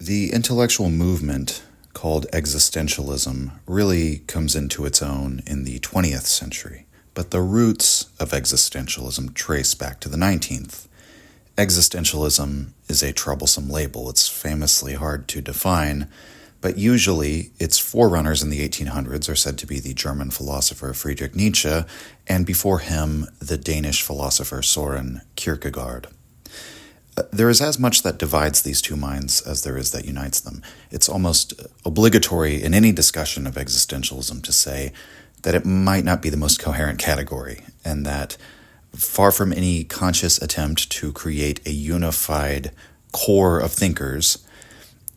The intellectual movement called existentialism really comes into its own in the 20th century, but the roots of existentialism trace back to the 19th. Existentialism is a troublesome label. It's famously hard to define, but usually its forerunners in the 1800s are said to be the German philosopher Friedrich Nietzsche, and before him, the Danish philosopher Søren Kierkegaard. There is as much that divides these two minds as there is that unites them. It's almost obligatory in any discussion of existentialism to say that it might not be the most coherent category, and that far from any conscious attempt to create a unified core of thinkers,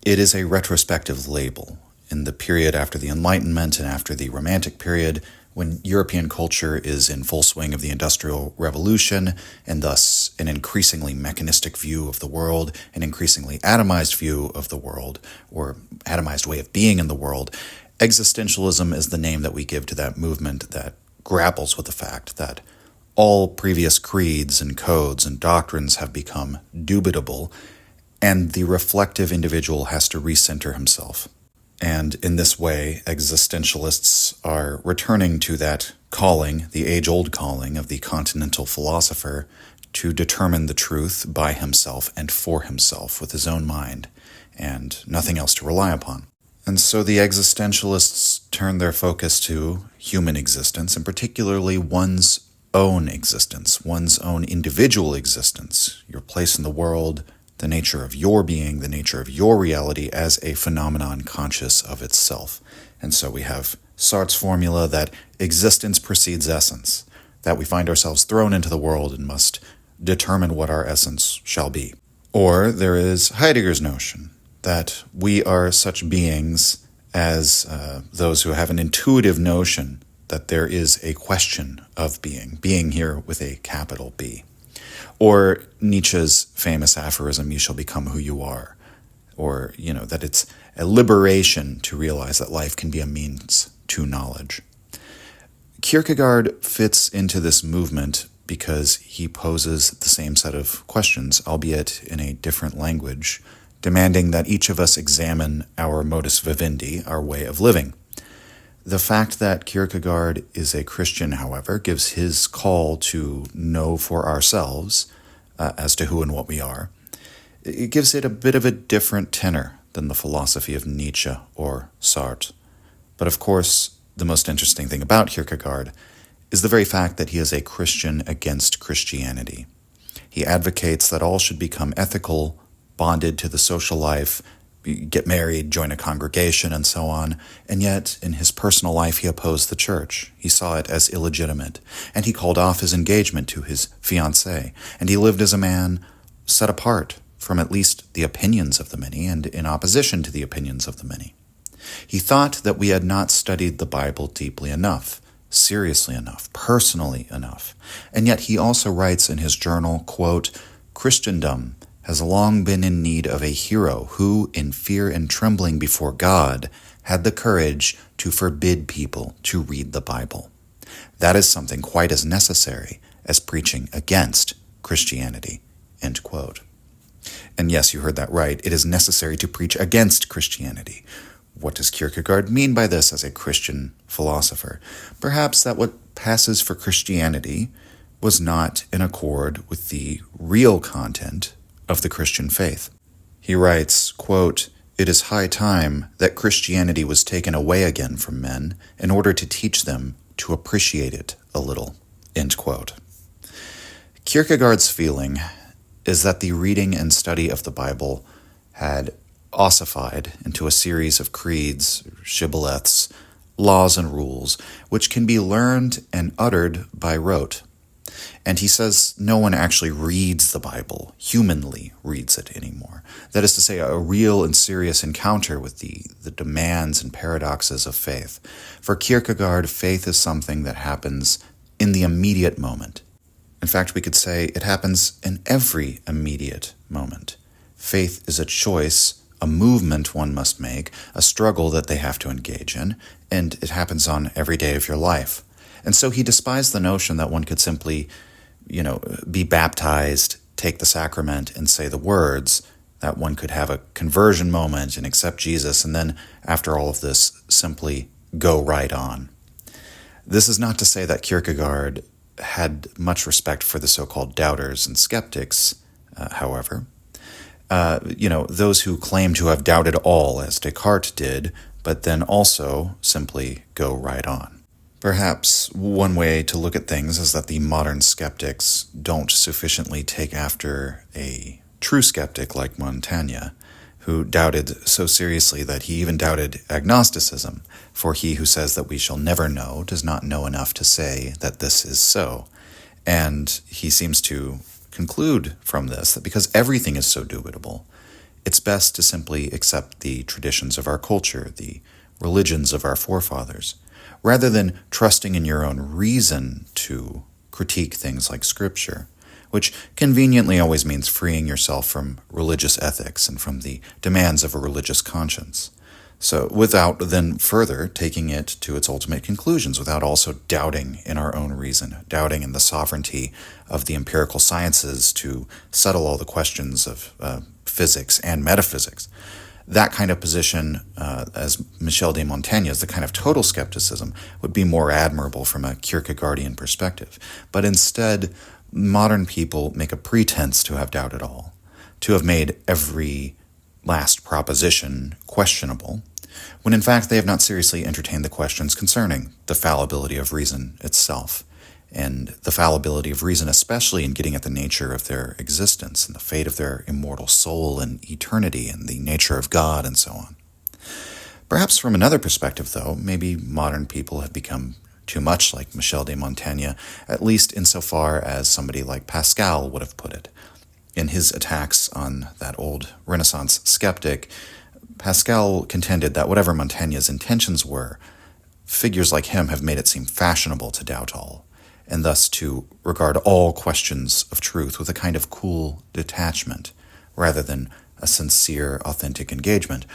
it is a retrospective label. In the period after the Enlightenment and after the Romantic period, when European culture is in full swing of the Industrial Revolution, and thus an increasingly mechanistic view of the world, an increasingly atomized view of the world, or atomized way of being in the world, existentialism is the name that we give to that movement that grapples with the fact that all previous creeds and codes and doctrines have become dubitable, and the reflective individual has to recenter himself. And in this way, existentialists are returning to that calling, the age-old calling of the continental philosopher, to determine the truth by himself and for himself with his own mind, and nothing else to rely upon. And so the existentialists turn their focus to human existence, and particularly one's own existence, one's own individual existence, your place in the world, the nature of your being, the nature of your reality as a phenomenon conscious of itself. And so we have Sartre's formula that existence precedes essence, that we find ourselves thrown into the world and must determine what our essence shall be. Or there is Heidegger's notion that we are such beings as those who have an intuitive notion that there is a question of being here with a capital B. Or Nietzsche's famous aphorism, "You shall become who you are." Or, that it's a liberation to realize that life can be a means to knowledge. Kierkegaard fits into this movement because he poses the same set of questions, albeit in a different language, demanding that each of us examine our modus vivendi, our way of living. The fact that Kierkegaard is a Christian, however, gives his call to know for ourselves as to who and what we are. It gives it a bit of a different tenor than the philosophy of Nietzsche or Sartre. But of course, the most interesting thing about Kierkegaard is the very fact that he is a Christian against Christianity. He advocates that all should become ethical, bonded to the social life, get married, join a congregation, and so on. And yet, in his personal life, he opposed the church. He saw it as illegitimate. And he called off his engagement to his fiancée. And he lived as a man set apart from at least the opinions of the many and in opposition to the opinions of the many. He thought that we had not studied the Bible deeply enough, seriously enough, personally enough. And yet he also writes in his journal, quote, "Christendom has long been in need of a hero who, in fear and trembling before God, had the courage to forbid people to read the Bible. That is something quite as necessary as preaching against Christianity." End quote. And yes, you heard that right. It is necessary to preach against Christianity. What does Kierkegaard mean by this as a Christian philosopher? Perhaps that what passes for Christianity was not in accord with the real content of the Christian faith. He writes, quote, "It is high time that Christianity was taken away again from men in order to teach them to appreciate it a little." End quote. Kierkegaard's feeling is that the reading and study of the Bible had ossified into a series of creeds, shibboleths, laws and rules, which can be learned and uttered by rote. And he says no one actually reads the Bible, humanly reads it anymore. That is to say, a real and serious encounter with the demands and paradoxes of faith. For Kierkegaard, faith is something that happens in the immediate moment. In fact, we could say it happens in every immediate moment. Faith is a choice, a movement one must make, a struggle that they have to engage in, and it happens on every day of your life. And so he despised the notion that one could simply, be baptized, take the sacrament, and say the words, that one could have a conversion moment and accept Jesus, and then, after all of this, simply go right on. This is not to say that Kierkegaard had much respect for the so-called doubters and skeptics, however. Those who claim to have doubted all, as Descartes did, but then also simply go right on. Perhaps one way to look at things is that the modern skeptics don't sufficiently take after a true skeptic like Montaigne, who doubted so seriously that he even doubted agnosticism, for he who says that we shall never know does not know enough to say that this is so. And he seems to conclude from this that because everything is so dubitable, it's best to simply accept the traditions of our culture, the religions of our forefathers, rather than trusting in your own reason to critique things like Scripture, which conveniently always means freeing yourself from religious ethics and from the demands of a religious conscience. So without then further taking it to its ultimate conclusions, without also doubting in our own reason, doubting in the sovereignty of the empirical sciences to settle all the questions of physics and metaphysics. That kind of position, as Michel de Montaigne's, the kind of total skepticism, would be more admirable from a Kierkegaardian perspective. But instead, modern people make a pretense to have doubted all, to have made every last proposition questionable, when in fact they have not seriously entertained the questions concerning the fallibility of reason itself, and the fallibility of reason especially in getting at the nature of their existence and the fate of their immortal soul and eternity and the nature of God and so on. Perhaps from another perspective, though, maybe modern people have become too much like Michel de Montaigne, at least insofar as somebody like Pascal would have put it. In his attacks on that old Renaissance skeptic, Pascal contended that whatever Montaigne's intentions were, figures like him have made it seem fashionable to doubt all, and thus to regard all questions of truth with a kind of cool detachment, rather than a sincere, authentic engagement.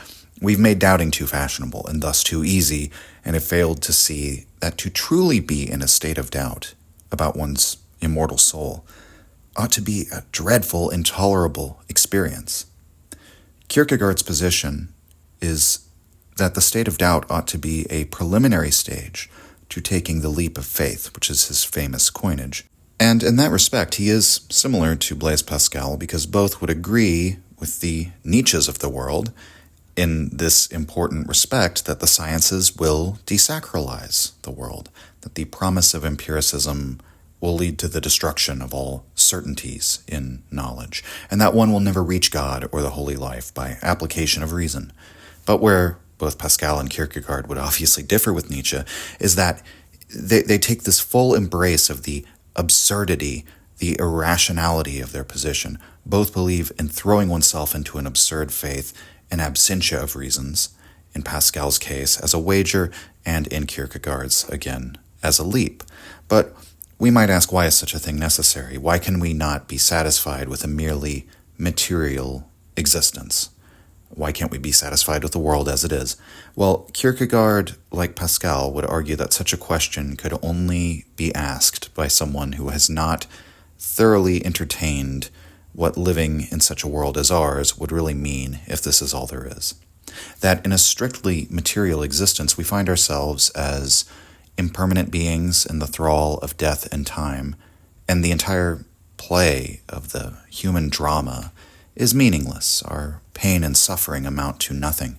We've made doubting too fashionable, and thus too easy, and have failed to see that to truly be in a state of doubt about one's immortal soul ought to be a dreadful, intolerable experience. Kierkegaard's position is that the state of doubt ought to be a preliminary stage to taking the leap of faith, which is his famous coinage. And in that respect, he is similar to Blaise Pascal because both would agree with the Nietzsches of the world in this important respect that the sciences will desacralize the world, that the promise of empiricism will lead to the destruction of all certainties in knowledge, and that one will never reach God or the holy life by application of reason. But where both Pascal and Kierkegaard would obviously differ with Nietzsche is that they take this full embrace of the absurdity, the irrationality of their position. Both believe in throwing oneself into an absurd faith, an absentia of reasons, in Pascal's case as a wager, and in Kierkegaard's, again, as a leap. But we might ask, why is such a thing necessary? Why can we not be satisfied with a merely material existence? Why can't we be satisfied with the world as it is? Well, Kierkegaard, like Pascal, would argue that such a question could only be asked by someone who has not thoroughly entertained what living in such a world as ours would really mean if this is all there is. That in a strictly material existence, we find ourselves as impermanent beings in the thrall of death and time, and the entire play of the human drama is meaningless. Our pain and suffering amount to nothing.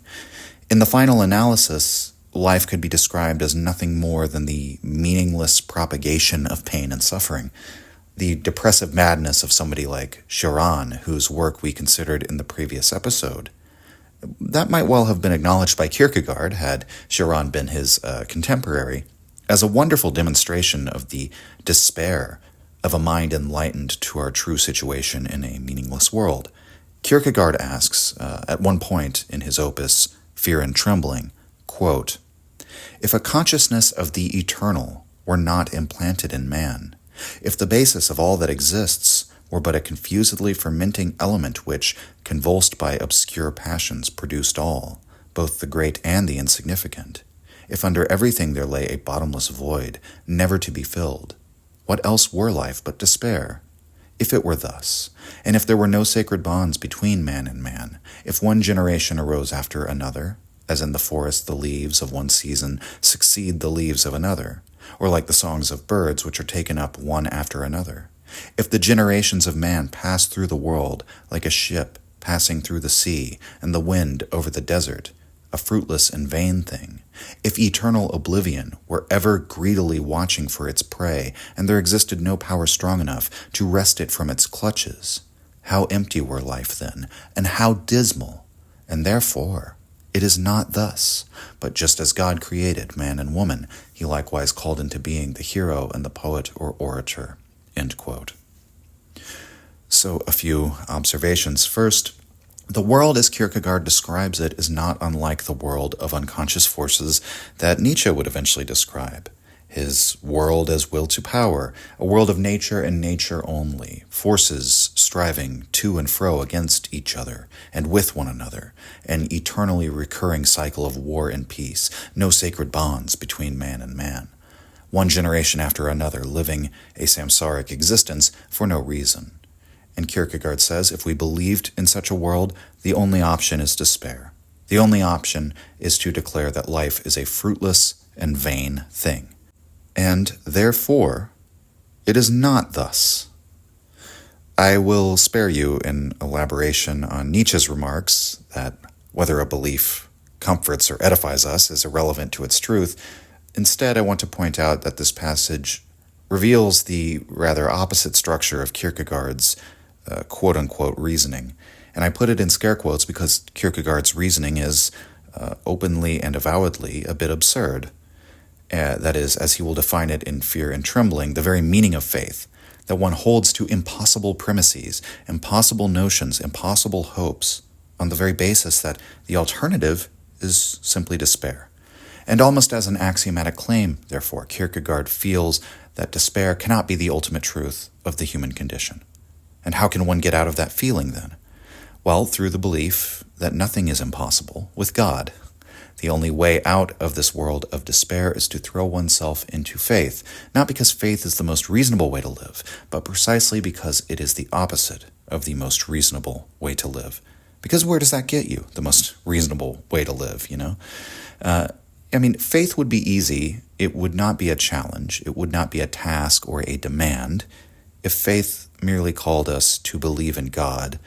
In the final analysis, life could be described as nothing more than the meaningless propagation of pain and suffering. The depressive madness of somebody like Cioran, whose work we considered in the previous episode, that might well have been acknowledged by Kierkegaard, had Cioran been his contemporary, as a wonderful demonstration of the despair of a mind enlightened to our true situation in a meaningless world. Kierkegaard asks, at one point in his opus, Fear and Trembling, quote, "If a consciousness of the eternal were not implanted in man, if the basis of all that exists were but a confusedly fermenting element which, convulsed by obscure passions, produced all, both the great and the insignificant, if under everything there lay a bottomless void, never to be filled, what else were life but despair? If it were thus, and if there were no sacred bonds between man and man, if one generation arose after another, as in the forest the leaves of one season succeed the leaves of another, or like the songs of birds which are taken up one after another, if the generations of man pass through the world like a ship passing through the sea and the wind over the desert, a fruitless and vain thing, if eternal oblivion were ever greedily watching for its prey, and there existed no power strong enough to wrest it from its clutches, how empty were life then, and how dismal! And therefore it is not thus, but just as God created man and woman, he likewise called into being the hero and the poet or orator." End quote. So a few observations. First, the world as Kierkegaard describes it is not unlike the world of unconscious forces that Nietzsche would eventually describe. His world as will to power, a world of nature and nature only, forces striving to and fro against each other and with one another, an eternally recurring cycle of war and peace, no sacred bonds between man and man. One generation after another living a samsaric existence for no reason. And Kierkegaard says, if we believed in such a world, the only option is despair. The only option is to declare that life is a fruitless and vain thing. And therefore, it is not thus. I will spare you an elaboration on Nietzsche's remarks that whether a belief comforts or edifies us is irrelevant to its truth. Instead, I want to point out that this passage reveals the rather opposite structure of Kierkegaard's quote-unquote reasoning. And I put it in scare quotes because Kierkegaard's reasoning is openly and avowedly a bit absurd. That is, as he will define it in Fear and Trembling, the very meaning of faith, that one holds to impossible premises, impossible notions, impossible hopes, on the very basis that the alternative is simply despair. And almost as an axiomatic claim, therefore, Kierkegaard feels that despair cannot be the ultimate truth of the human condition. And how can one get out of that feeling then? Well, through the belief that nothing is impossible with God. The only way out of this world of despair is to throw oneself into faith, not because faith is the most reasonable way to live, but precisely because it is the opposite of the most reasonable way to live. Because where does that get you, the most reasonable way to live, you know? Faith would be easy. It would not be a challenge. It would not be a task or a demand if faith merely called us to believe in God,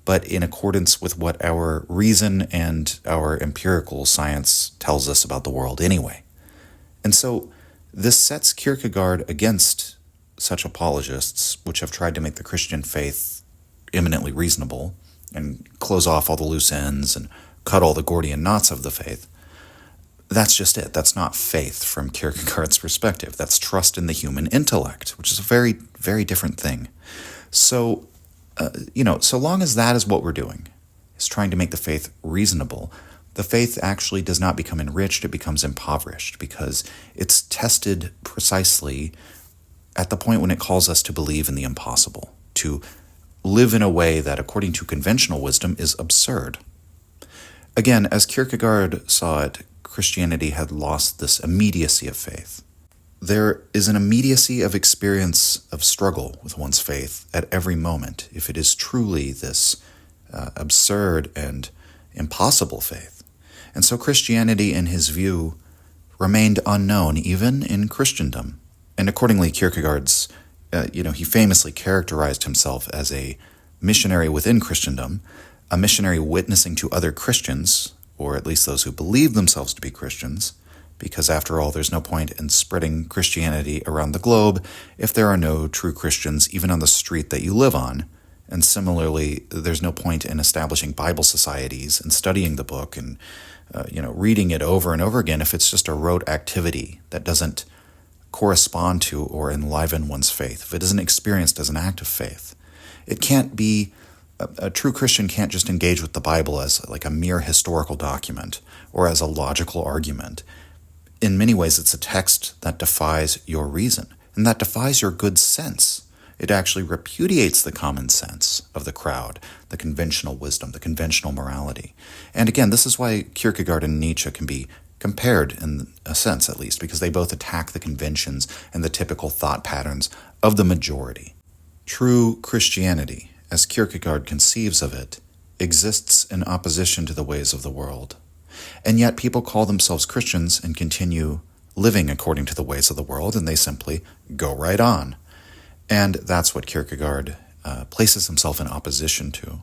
but in accordance with what our reason and our empirical science tells us about the world anyway. And so this sets Kierkegaard against such apologists, which have tried to make the Christian faith eminently reasonable and close off all the loose ends and cut all the Gordian knots of the faith. That's just it. That's not faith from Kierkegaard's perspective. That's trust in the human intellect, which is a very, very different thing. So, so long as that is what we're doing, is trying to make the faith reasonable, the faith actually does not become enriched, it becomes impoverished, because it's tested precisely at the point when it calls us to believe in the impossible, to live in a way that, according to conventional wisdom, is absurd. Again, as Kierkegaard saw it, Christianity had lost this immediacy of faith. There is an immediacy of experience of struggle with one's faith at every moment, if it is truly this absurd and impossible faith. And so Christianity, in his view, remained unknown even in Christendom. And accordingly, Kierkegaard's, he famously characterized himself as a missionary within Christendom, a missionary witnessing to other Christians, or at least those who believe themselves to be Christians, because after all, there's no point in spreading Christianity around the globe if there are no true Christians even on the street that you live on. And similarly, there's no point in establishing Bible societies and studying the book and reading it over and over again if it's just a rote activity that doesn't correspond to or enliven one's faith, if it isn't experienced as an act of faith. It can't be a true Christian can't just engage with the Bible as like a mere historical document or as a logical argument. In many ways, it's a text that defies your reason, and that defies your good sense. It actually repudiates the common sense of the crowd, the conventional wisdom, the conventional morality. And again, this is why Kierkegaard and Nietzsche can be compared, in a sense at least, because they both attack the conventions and the typical thought patterns of the majority. True Christianity, as Kierkegaard conceives of it, exists in opposition to the ways of the world. And yet people call themselves Christians and continue living according to the ways of the world, and they simply go right on. And that's what Kierkegaard places himself in opposition to.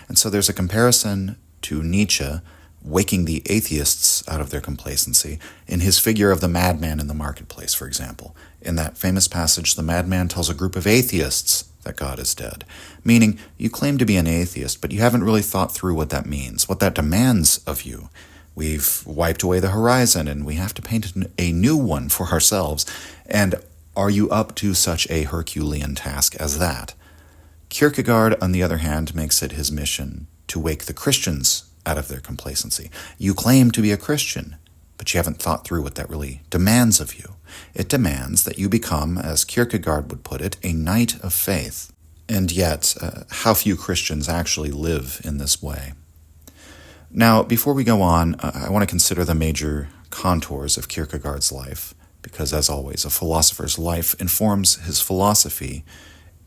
And so there's a comparison to Nietzsche waking the atheists out of their complacency in his figure of the madman in the marketplace, for example. In that famous passage, the madman tells a group of atheists that God is dead, meaning you claim to be an atheist, but you haven't really thought through what that means, what that demands of you. We've wiped away the horizon, and we have to paint a new one for ourselves. And are you up to such a Herculean task as that? Kierkegaard, on the other hand, makes it his mission to wake the Christians out of their complacency. You claim to be a Christian, but you haven't thought through what that really demands of you. It demands that you become, as Kierkegaard would put it, a knight of faith. And yet, how few Christians actually live in this way. Now, before we go on, I want to consider the major contours of Kierkegaard's life, because as always, a philosopher's life informs his philosophy,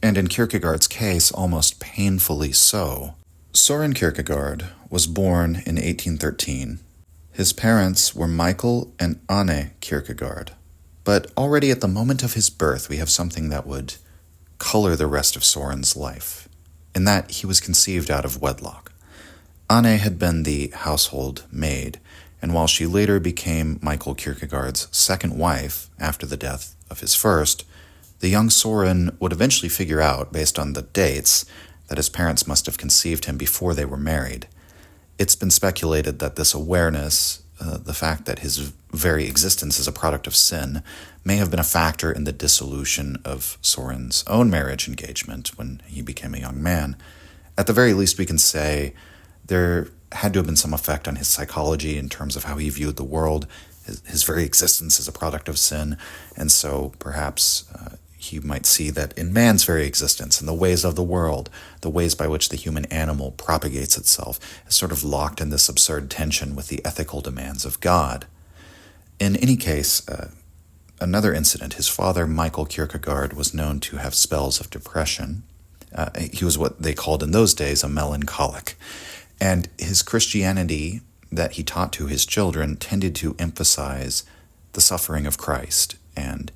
and in Kierkegaard's case, almost painfully so. Søren Kierkegaard was born in 1813. His parents were Michael and Anne Kierkegaard, but already at the moment of his birth, we have something that would color the rest of Søren's life, in that he was conceived out of wedlock. Anne had been the household maid, and while she later became Michael Kierkegaard's second wife after the death of his first, the young Søren would eventually figure out, based on the dates, that his parents must have conceived him before they were married. It's been speculated that this awareness, the fact that his very existence is a product of sin, may have been a factor in the dissolution of Søren's own marriage engagement when he became a young man. At the very least, we can say there had to have been some effect on his psychology in terms of how he viewed the world. His very existence is a product of sin, and so perhaps he might see that in man's very existence, in the ways of the world, the ways by which the human animal propagates itself, is sort of locked in this absurd tension with the ethical demands of God. In any case, another incident, his father, Michael Kierkegaard, was known to have spells of depression. He was what they called in those days a melancholic. And his Christianity that he taught to his children tended to emphasize the suffering of Christ, and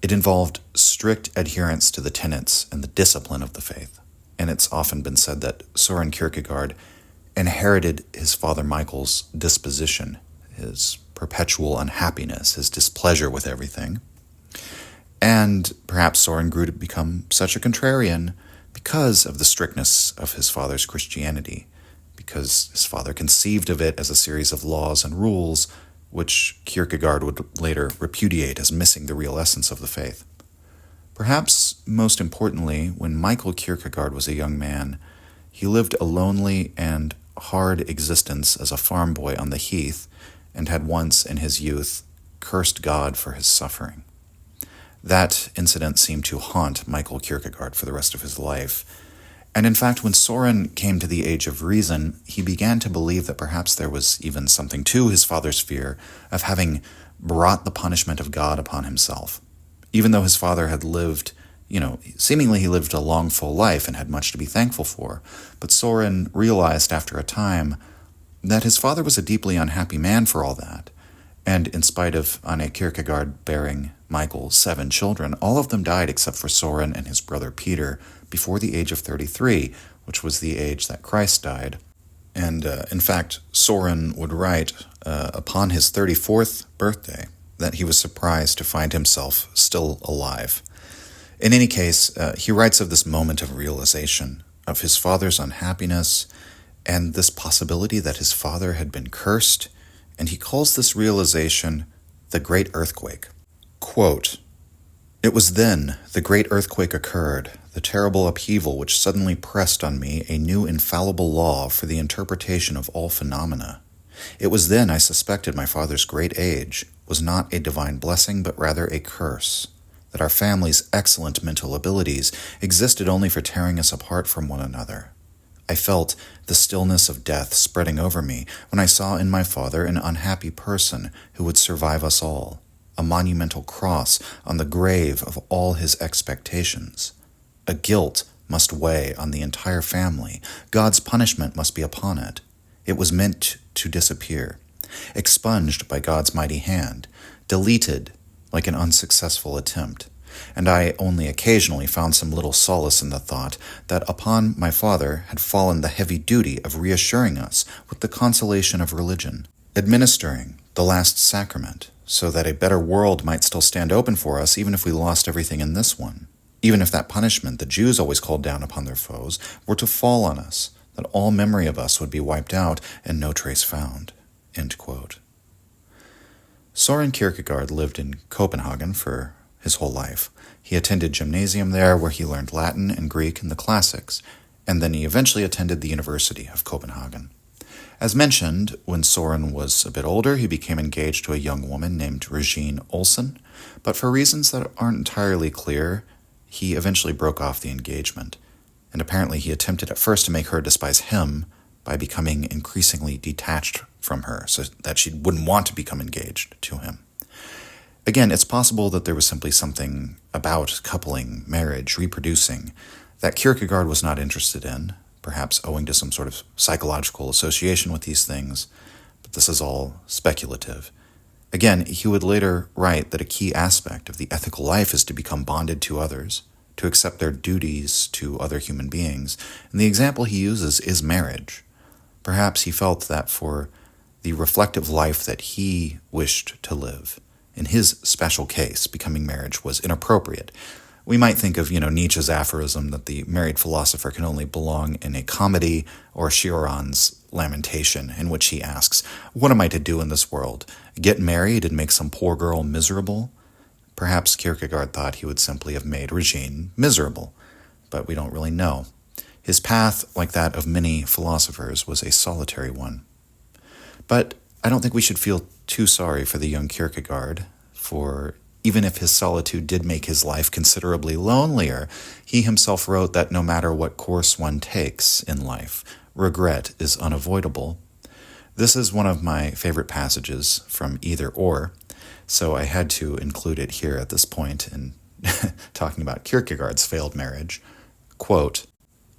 it involved strict adherence to the tenets and the discipline of the faith. And it's often been said that Søren Kierkegaard inherited his father Michael's disposition, his perpetual unhappiness, his displeasure with everything. And perhaps Søren grew to become such a contrarian because of the strictness of his father's Christianity, because his father conceived of it as a series of laws and rules which Kierkegaard would later repudiate as missing the real essence of the faith. Perhaps most importantly, when Michael Kierkegaard was a young man, he lived a lonely and hard existence as a farm boy on the heath, and had once in his youth cursed God for his suffering. That incident seemed to haunt Michael Kierkegaard for the rest of his life. And in fact, when Søren came to the age of reason, he began to believe that perhaps there was even something to his father's fear of having brought the punishment of God upon himself. Even though his father had lived, seemingly he lived a long, full life and had much to be thankful for. But Søren realized after a time that his father was a deeply unhappy man for all that. And in spite of Anne Kierkegaard bearing Michael 7 children, all of them died except for Søren and his brother Peter before the age of 33, which was the age that Christ died. And in fact, Søren would write upon his 34th birthday that he was surprised to find himself still alive. In any case, he writes of this moment of realization, of his father's unhappiness, and this possibility that his father had been cursed, and he calls this realization the Great Earthquake. Quote, "It was then the great earthquake occurred, the terrible upheaval which suddenly pressed on me a new infallible law for the interpretation of all phenomena. It was then I suspected my father's great age was not a divine blessing, but rather a curse, that our family's excellent mental abilities existed only for tearing us apart from one another. I felt the stillness of death spreading over me when I saw in my father an unhappy person who would survive us all, a monumental cross on the grave of all his expectations. A guilt must weigh on the entire family. God's punishment must be upon it. It was meant to disappear, expunged by God's mighty hand, deleted like an unsuccessful attempt. And I only occasionally found some little solace in the thought that upon my father had fallen the heavy duty of reassuring us with the consolation of religion, administering the last sacrament, so that a better world might still stand open for us even if we lost everything in this one. Even if that punishment the Jews always called down upon their foes were to fall on us, that all memory of us would be wiped out and no trace found. End quote. Soren Kierkegaard lived in Copenhagen for his whole life. He attended gymnasium there where he learned Latin and Greek and the classics, and then he eventually attended the University of Copenhagen. As mentioned, when Soren was a bit older, he became engaged to a young woman named Regine Olsen, but for reasons that aren't entirely clear, he eventually broke off the engagement, and apparently he attempted at first to make her despise him by becoming increasingly detached from her so that she wouldn't want to become engaged to him. Again, it's possible that there was simply something about coupling, marriage, reproducing, that Kierkegaard was not interested in, perhaps owing to some sort of psychological association with these things, but this is all speculative. Again, he would later write that a key aspect of the ethical life is to become bonded to others, to accept their duties to other human beings, and the example he uses is marriage. Perhaps he felt that for the reflective life that he wished to live, in his special case, becoming marriage was inappropriate. We might think of, Nietzsche's aphorism that the married philosopher can only belong in a comedy, or Chiron's lamentation, in which he asks, "What am I to do in this world? Get married and make some poor girl miserable?" Perhaps Kierkegaard thought he would simply have made Regine miserable, but we don't really know. His path, like that of many philosophers, was a solitary one. But I don't think we should feel too sorry for the young Kierkegaard, for even if his solitude did make his life considerably lonelier, he himself wrote that no matter what course one takes in life, regret is unavoidable. This is one of my favorite passages from Either Or, so I had to include it here at this point in talking about Kierkegaard's failed marriage. Quote,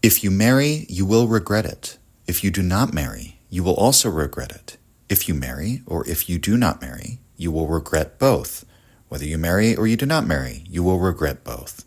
"If you marry, you will regret it. If you do not marry, you will also regret it. If you marry, or if you do not marry, you will regret both. Whether you marry or you do not marry, you will regret both.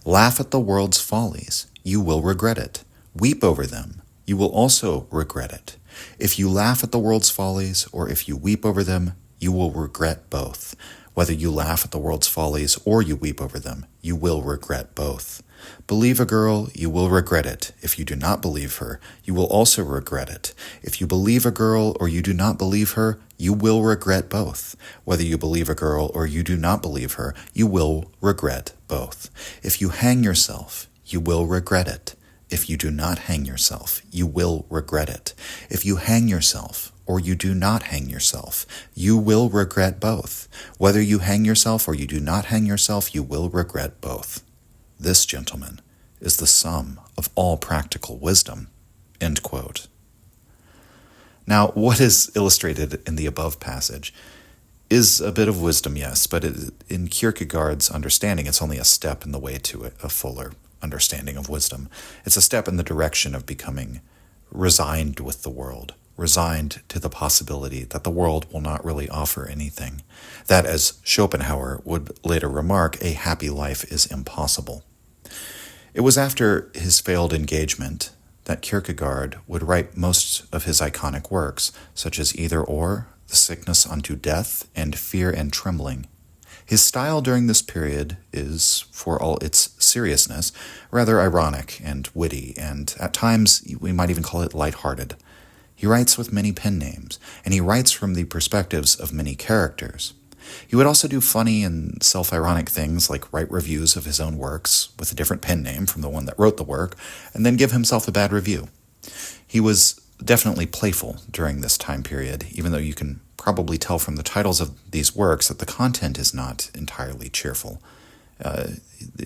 Laugh at the world's follies, you will regret it. Weep over them, you will also regret it. If you laugh at the world's follies, or if you weep over them, you will regret both. Whether you laugh at the world's follies or you weep over them, you will regret both. Believe a girl, you will regret it. If you do not believe her, you will also regret it. If you believe a girl or you do not believe her, you will regret both. Whether you believe a girl or you do not believe her, you will regret both. If you hang yourself, you will regret it. If you do not hang yourself, you will regret it. If you hang yourself or you do not hang yourself, you will regret both. Whether you hang yourself or you do not hang yourself, you will regret both. This, gentlemen, is the sum of all practical wisdom." End quote. Now, what is illustrated in the above passage is a bit of wisdom, yes, but in Kierkegaard's understanding, it's only a step in the way to a fuller understanding of wisdom. It's a step in the direction of becoming resigned with the world, resigned to the possibility that the world will not really offer anything, that, as Schopenhauer would later remark, a happy life is impossible. It was after his failed engagement that Kierkegaard would write most of his iconic works, such as Either Or, The Sickness unto Death, and Fear and Trembling. His style during this period is, for all its seriousness, rather ironic and witty, and at times we might even call it lighthearted. He writes with many pen names, and he writes from the perspectives of many characters. He would also do funny and self-ironic things like write reviews of his own works with a different pen name from the one that wrote the work, and then give himself a bad review. He was definitely playful during this time period, even though you can probably tell from the titles of these works that the content is not entirely cheerful.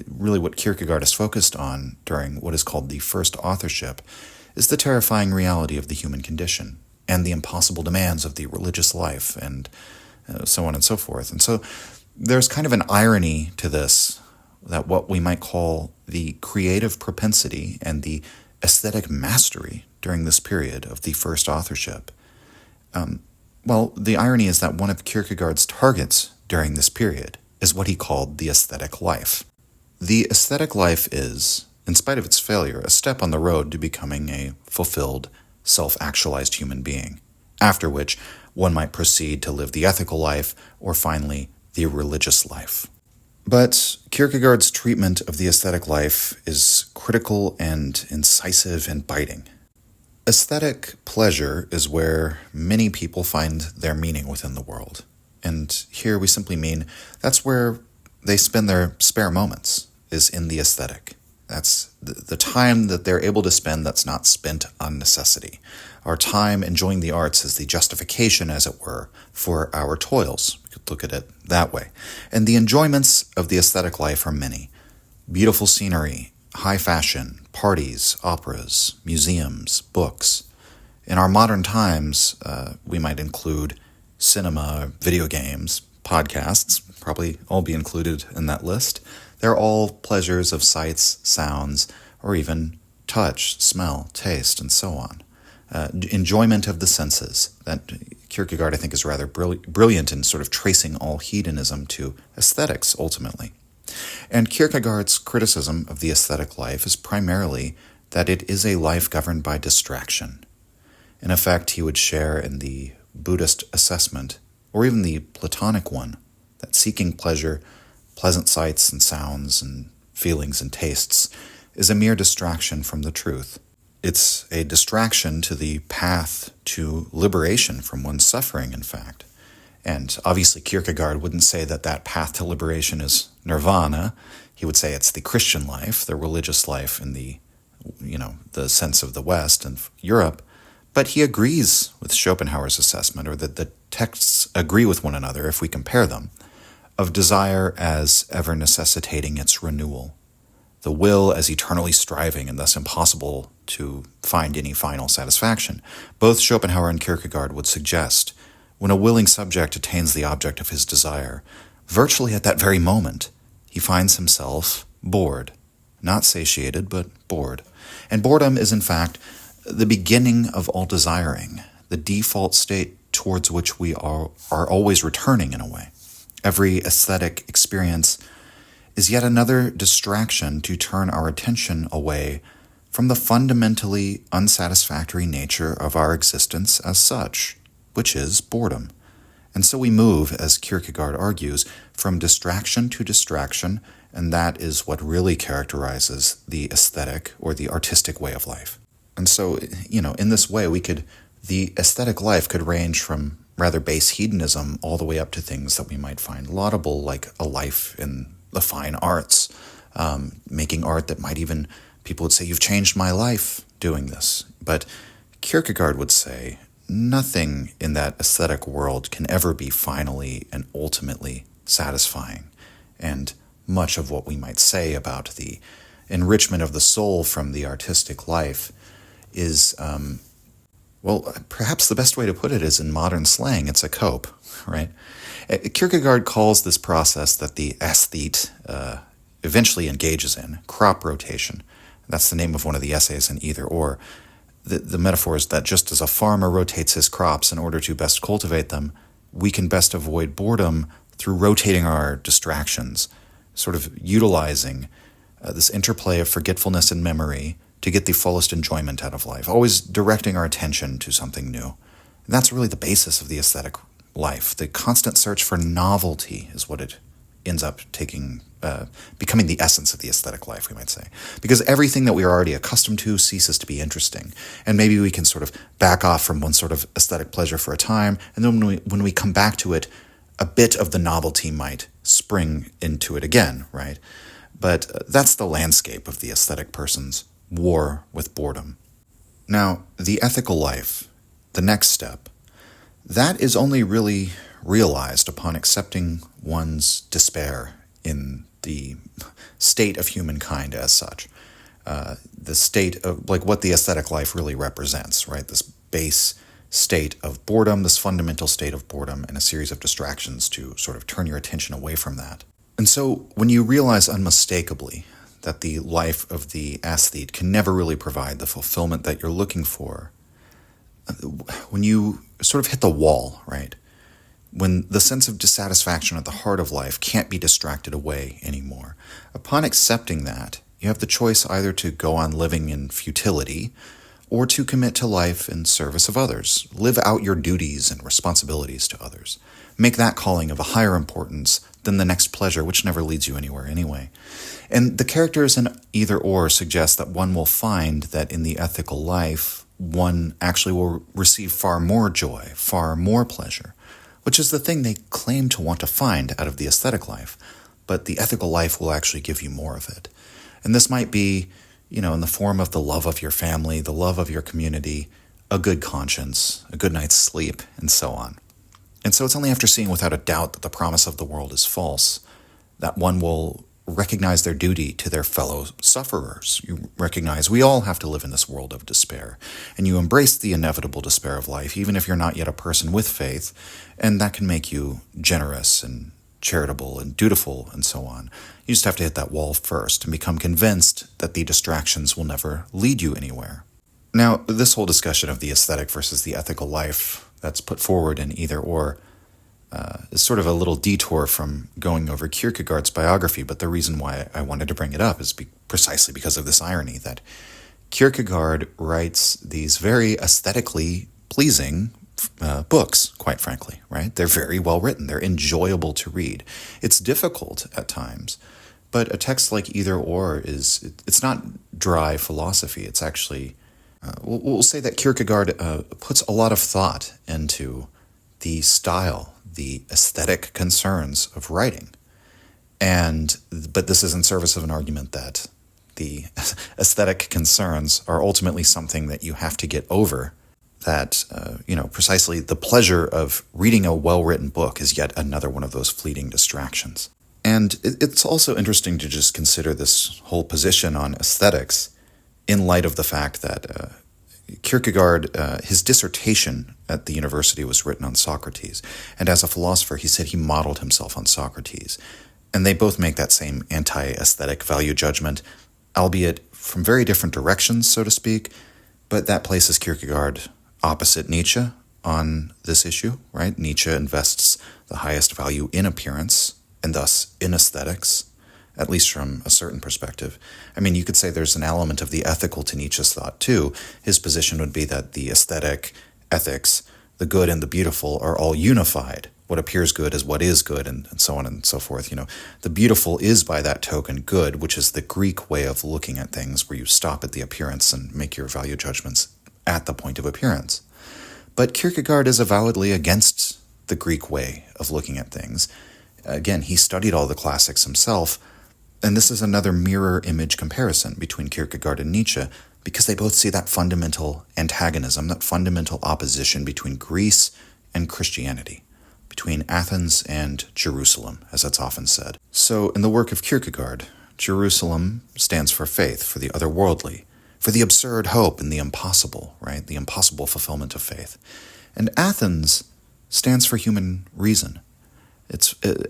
Really what Kierkegaard is focused on during what is called the first authorship is the terrifying reality of the human condition and the impossible demands of the religious life and so on and so forth. And so there's kind of an irony to this, that what we might call the creative propensity and the aesthetic mastery during this period of the first authorship. The irony is that one of Kierkegaard's targets during this period is what he called the aesthetic life. The aesthetic life is, in spite of its failure, a step on the road to becoming a fulfilled, self-actualized human being, after which one might proceed to live the ethical life, or finally, the religious life. But Kierkegaard's treatment of the aesthetic life is critical and incisive and biting. Aesthetic pleasure is where many people find their meaning within the world. And here we simply mean that's where they spend their spare moments, is in the aesthetic. That's the time that they're able to spend that's not spent on necessity. Our time enjoying the arts is the justification, as it were, for our toils. We could look at it that way. And the enjoyments of the aesthetic life are many. Beautiful scenery, high fashion, parties, operas, museums, books. In our modern times, we might include cinema, video games, podcasts, probably all be included in that list. They're all pleasures of sights, sounds, or even touch, smell, taste, and so on. Enjoyment of the senses. That Kierkegaard, I think, is rather brilliant in sort of tracing all hedonism to aesthetics, ultimately. And Kierkegaard's criticism of the aesthetic life is primarily that it is a life governed by distraction. In effect, he would share in the Buddhist assessment, or even the Platonic one, that seeking pleasure, pleasant sights and sounds and feelings and tastes, is a mere distraction from the truth. It's a distraction to the path to liberation from one's suffering, in fact. And obviously Kierkegaard wouldn't say that that path to liberation is nirvana. He would say it's the Christian life, the religious life in the sense of the West and Europe. But he agrees with Schopenhauer's assessment, or that the texts agree with one another if we compare them, of desire as ever necessitating its renewal, the will as eternally striving and thus impossible to find any final satisfaction. Both Schopenhauer and Kierkegaard would suggest when a willing subject attains the object of his desire, virtually at that very moment, he finds himself bored. Not satiated, but bored. And boredom is, in fact, the beginning of all desiring, the default state towards which we are always returning in a way. Every aesthetic experience is yet another distraction to turn our attention away from the fundamentally unsatisfactory nature of our existence as such, which is boredom. And so we move, as Kierkegaard argues, from distraction to distraction, and that is what really characterizes the aesthetic or the artistic way of life. And so, in this way, the aesthetic life could range from rather base hedonism all the way up to things that we might find laudable, like a life in the fine arts, making art that might even, people would say, you've changed my life doing this. But Kierkegaard would say, nothing in that aesthetic world can ever be finally and ultimately satisfying. And much of what we might say about the enrichment of the soul from the artistic life is, perhaps the best way to put it is in modern slang, it's a cope, right? Kierkegaard calls this process that the aesthete eventually engages in crop rotation. That's the name of one of the essays in Either Or. The metaphor is that just as a farmer rotates his crops in order to best cultivate them, we can best avoid boredom through rotating our distractions, sort of utilizing this interplay of forgetfulness and memory to get the fullest enjoyment out of life, always directing our attention to something new. And that's really the basis of the aesthetic life. The constant search for novelty is what it ends up becoming the essence of the aesthetic life, we might say. Because everything that we are already accustomed to ceases to be interesting. And maybe we can sort of back off from one sort of aesthetic pleasure for a time, and then when we come back to it, a bit of the novelty might spring into it again, right? But that's the landscape of the aesthetic person's war with boredom. Now, the ethical life, the next step, that is only really realized upon accepting one's despair in the state of humankind as such. The state of, like, what the aesthetic life really represents, right? This base state of boredom, this fundamental state of boredom, and a series of distractions to sort of turn your attention away from that. And so when you realize unmistakably that the life of the aesthete can never really provide the fulfillment that you're looking for, when you sort of hit the wall, right? When the sense of dissatisfaction at the heart of life can't be distracted away anymore. Upon accepting that, you have the choice either to go on living in futility or to commit to life in service of others. Live out your duties and responsibilities to others. Make that calling of a higher importance than the next pleasure, which never leads you anywhere anyway. And the characters in Either Or suggest that one will find that in the ethical life, one actually will receive far more joy, far more pleasure, which is the thing they claim to want to find out of the aesthetic life. But the ethical life will actually give you more of it. And this might be, in the form of the love of your family, the love of your community, a good conscience, a good night's sleep, and so on. And so it's only after seeing without a doubt that the promise of the world is false that one will recognize their duty to their fellow sufferers. You recognize we all have to live in this world of despair, and you embrace the inevitable despair of life, even if you're not yet a person with faith, and that can make you generous and charitable and dutiful and so on. You just have to hit that wall first and become convinced that the distractions will never lead you anywhere. Now, this whole discussion of the aesthetic versus the ethical life that's put forward in Either Or is sort of a little detour from going over Kierkegaard's biography, but the reason why I wanted to bring it up is precisely because of this irony that Kierkegaard writes these very aesthetically pleasing books, quite frankly, right? They're very well written. They're enjoyable to read. It's difficult at times, but a text like Either Or it's not dry philosophy. It's actually, we'll say that Kierkegaard puts a lot of thought into the style, the aesthetic concerns of writing. But this is in service of an argument that the aesthetic concerns are ultimately something that you have to get over, that, precisely the pleasure of reading a well-written book is yet another one of those fleeting distractions. And it's also interesting to just consider this whole position on aesthetics in light of the fact that Kierkegaard, his dissertation at the university was written on Socrates. And as a philosopher, he said he modeled himself on Socrates. And they both make that same anti-aesthetic value judgment, albeit from very different directions, so to speak. But that places Kierkegaard opposite Nietzsche on this issue, right? Nietzsche invests the highest value in appearance and thus in aesthetics, at least from a certain perspective. I mean, you could say there's an element of the ethical to Nietzsche's thought, too. His position would be that the aesthetic, ethics, the good and the beautiful are all unified. What appears good is what is good, and so on and so forth. The beautiful is by that token good, which is the Greek way of looking at things, where you stop at the appearance and make your value judgments at the point of appearance. But Kierkegaard is avowedly against the Greek way of looking at things. Again, he studied all the classics himself, and this is another mirror image comparison between Kierkegaard and Nietzsche, because they both see that fundamental antagonism, that fundamental opposition between Greece and Christianity, between Athens and Jerusalem, as it's often said. So in the work of Kierkegaard, Jerusalem stands for faith, for the otherworldly, for the absurd hope and the impossible, right? The impossible fulfillment of faith. And Athens stands for human reason.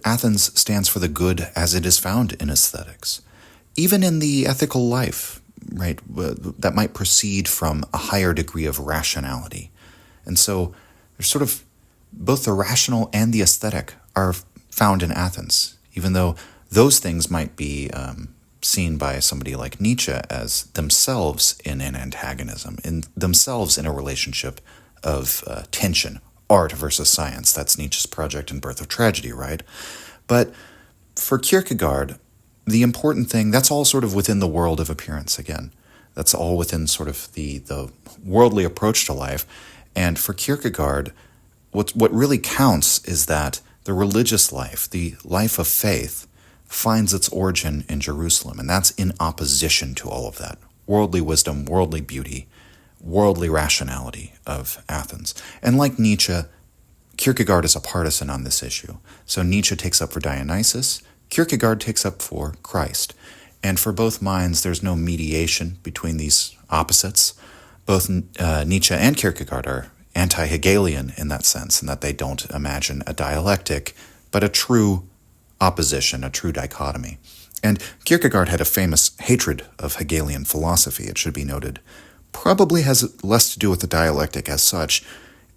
Athens stands for the good as it is found in aesthetics. Even in the ethical life, right, that might proceed from a higher degree of rationality. And so there's sort of both the rational and the aesthetic are found in Athens, even though those things might be seen by somebody like Nietzsche as themselves in an antagonism, in themselves in a relationship of tension, art versus science. That's Nietzsche's project in Birth of Tragedy, right? But for Kierkegaard, the important thing, that's all sort of within the world of appearance again. That's all within sort of the worldly approach to life. And for Kierkegaard, what really counts is that the religious life, the life of faith, finds its origin in Jerusalem. And that's in opposition to all of that worldly wisdom, worldly beauty, worldly rationality of Athens. And like Nietzsche, Kierkegaard is a partisan on this issue. So Nietzsche takes up for Dionysus, Kierkegaard takes up for Christ. And for both minds, there's no mediation between these opposites. Both Nietzsche and Kierkegaard are anti-Hegelian in that sense, in that they don't imagine a dialectic, but a true opposition, a true dichotomy. And Kierkegaard had a famous hatred of Hegelian philosophy, it should be noted. Probably has less to do with the dialectic as such,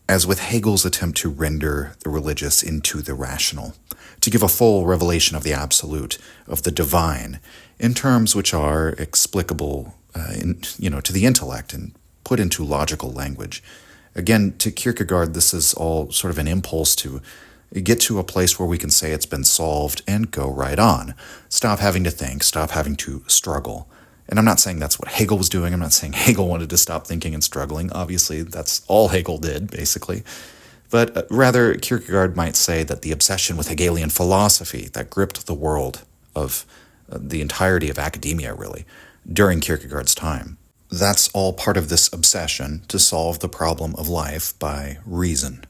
as with Hegel's attempt to render the religious into the rational, to give a full revelation of the absolute, of the divine, in terms which are explicable to the intellect and put into logical language. Again, to Kierkegaard, this is all sort of an impulse to get to a place where we can say it's been solved and go right on. Stop having to think, stop having to struggle. And I'm not saying that's what Hegel was doing. I'm not saying Hegel wanted to stop thinking and struggling. Obviously, that's all Hegel did, basically. But rather, Kierkegaard might say that the obsession with Hegelian philosophy that gripped the world of the entirety of academia, really, during Kierkegaard's time, that's all part of this obsession to solve the problem of life by reason.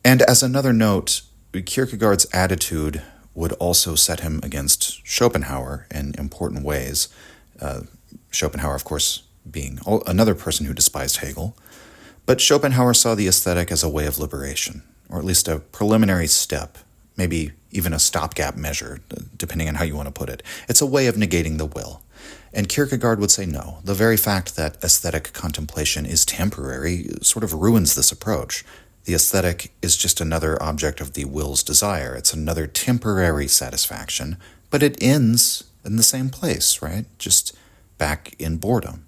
And as another note, Kierkegaard's attitude would also set him against Schopenhauer in important ways. Schopenhauer, of course, being another person who despised Hegel. But Schopenhauer saw the aesthetic as a way of liberation, or at least a preliminary step, maybe even a stopgap measure, depending on how you want to put it. It's a way of negating the will. And Kierkegaard would say no. The very fact that aesthetic contemplation is temporary sort of ruins this approach. The aesthetic is just another object of the will's desire. It's another temporary satisfaction, but it ends in the same place, right? Just back in boredom.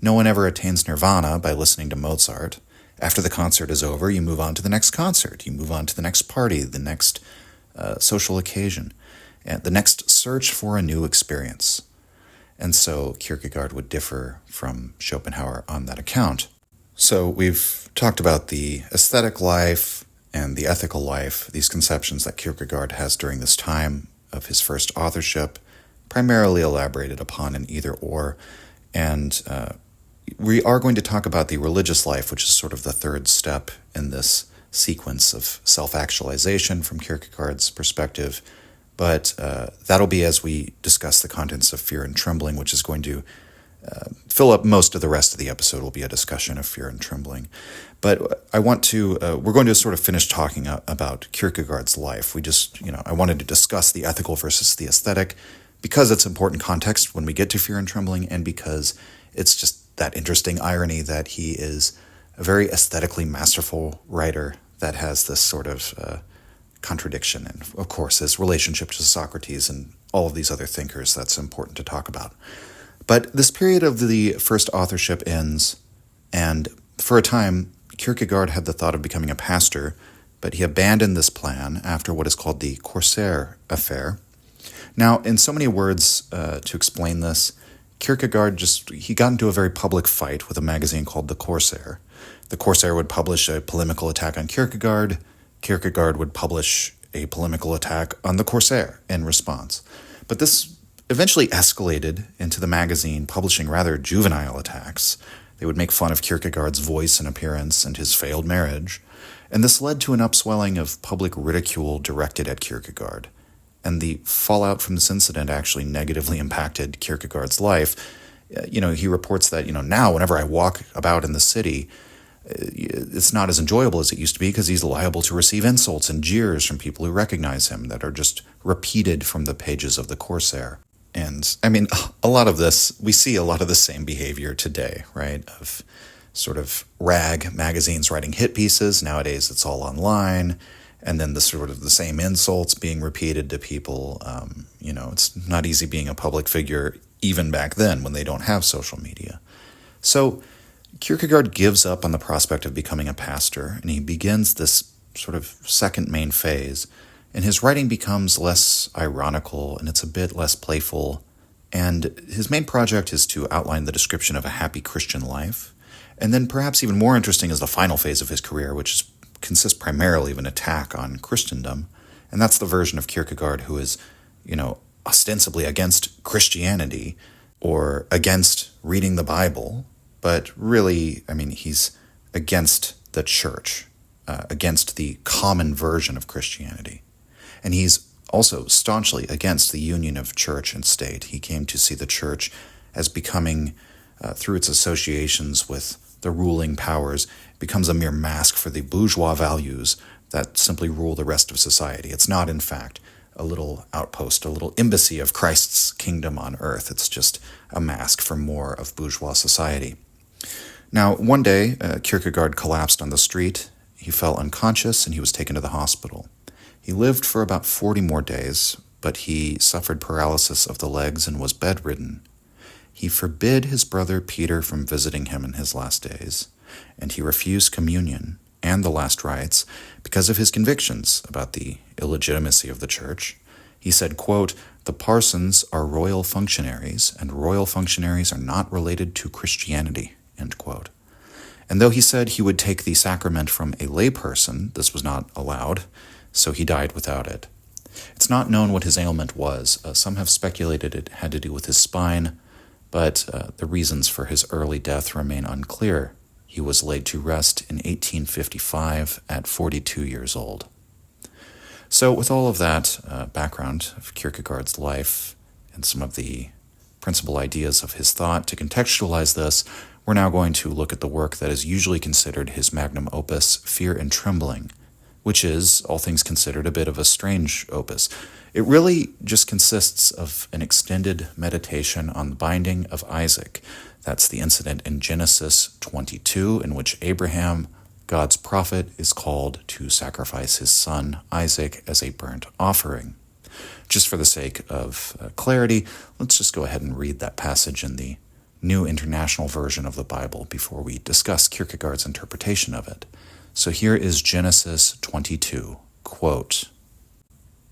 No one ever attains nirvana by listening to Mozart. After the concert is over, you move on to the next concert. You move on to the next party, the next social occasion, and the next search for a new experience. And so Kierkegaard would differ from Schopenhauer on that account. So we've talked about the aesthetic life and the ethical life, these conceptions that Kierkegaard has during this time of his first authorship, primarily elaborated upon in Either Or. And we are going to talk about the religious life, which is sort of the third step in this sequence of self-actualization from Kierkegaard's perspective. But that'll be as we discuss the contents of Fear and Trembling, which is going to fill up most of the rest of the episode. Will be a discussion of Fear and Trembling. But we're going to sort of finish talking about Kierkegaard's life. I wanted to discuss the ethical versus the aesthetic because it's important context when we get to Fear and Trembling, and because it's just that interesting irony that he is a very aesthetically masterful writer that has this sort of contradiction, and of course his relationship to Socrates and all of these other thinkers that's important to talk about. But this period of the first authorship ends, and for a time Kierkegaard had the thought of becoming a pastor, but he abandoned this plan after what is called the Corsair affair. Now, in so many words to explain this, Kierkegaard he got into a very public fight with a magazine called The Corsair. The Corsair would publish a polemical attack on Kierkegaard. Kierkegaard would publish a polemical attack on the Corsair in response. But this eventually escalated into the magazine publishing rather juvenile attacks. They would make fun of Kierkegaard's voice and appearance and his failed marriage. And this led to an upswelling of public ridicule directed at Kierkegaard. And the fallout from this incident actually negatively impacted Kierkegaard's life. He reports that, now whenever I walk about in the city, it's not as enjoyable as it used to be because he's liable to receive insults and jeers from people who recognize him that are just repeated from the pages of the Corsair. And, we see a lot of the same behavior today, right, of sort of rag magazines writing hit pieces. Nowadays it's all online. And then the same insults being repeated to people. It's not easy being a public figure even back then when they don't have social media. So Kierkegaard gives up on the prospect of becoming a pastor, and he begins this sort of second main phase. And his writing becomes less ironical, and it's a bit less playful. And his main project is to outline the description of a happy Christian life. And then perhaps even more interesting is the final phase of his career, which consists primarily of an attack on Christendom. And that's the version of Kierkegaard who is, ostensibly against Christianity or against reading the Bible, but really, he's against the church, against the common version of Christianity. And he's also staunchly against the union of church and state. He came to see the church as becoming, through its associations with the ruling powers, becomes a mere mask for the bourgeois values that simply rule the rest of society. It's not, in fact, a little outpost, a little embassy of Christ's kingdom on earth. It's just a mask for more of bourgeois society. Now, one day, Kierkegaard collapsed on the street. He fell unconscious and he was taken to the hospital. He lived for about 40 more days, but he suffered paralysis of the legs and was bedridden. He forbid his brother Peter from visiting him in his last days, and he refused communion and the last rites because of his convictions about the illegitimacy of the church. He said, quote, "The parsons are royal functionaries, and royal functionaries are not related to Christianity," end quote. And though he said he would take the sacrament from a layperson, this was not allowed, so he died without it. It's not known what his ailment was. Some have speculated it had to do with his spine, but the reasons for his early death remain unclear. He was laid to rest in 1855 at 42 years old. So with all of that background of Kierkegaard's life and some of the principal ideas of his thought, to contextualize this, we're now going to look at the work that is usually considered his magnum opus, Fear and Trembling, which is, all things considered, a bit of a strange opus. It really just consists of an extended meditation on the binding of Isaac. That's the incident in Genesis 22, in which Abraham, God's prophet, is called to sacrifice his son Isaac as a burnt offering. Just for the sake of clarity, let's just go ahead and read that passage in the New International Version of the Bible before we discuss Kierkegaard's interpretation of it. So here is Genesis 22, quote,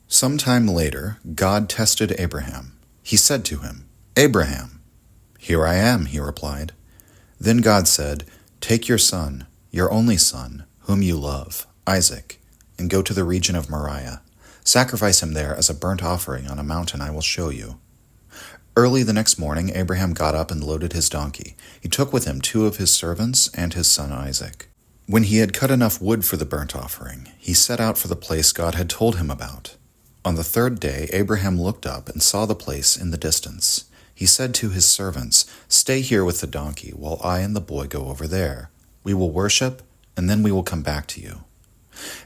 "Sometime later, God tested Abraham. He said to him, 'Abraham.' 'Here I am,' he replied. Then God said, 'Take your son, your only son, whom you love, Isaac, and go to the region of Moriah. Sacrifice him there as a burnt offering on a mountain I will show you.' Early the next morning, Abraham got up and loaded his donkey. He took with him 2 of his servants and his son Isaac. When he had cut enough wood for the burnt offering, he set out for the place God had told him about. On the 3rd day, Abraham looked up and saw the place in the distance. He said to his servants, 'Stay here with the donkey while I and the boy go over there. We will worship, and then we will come back to you.'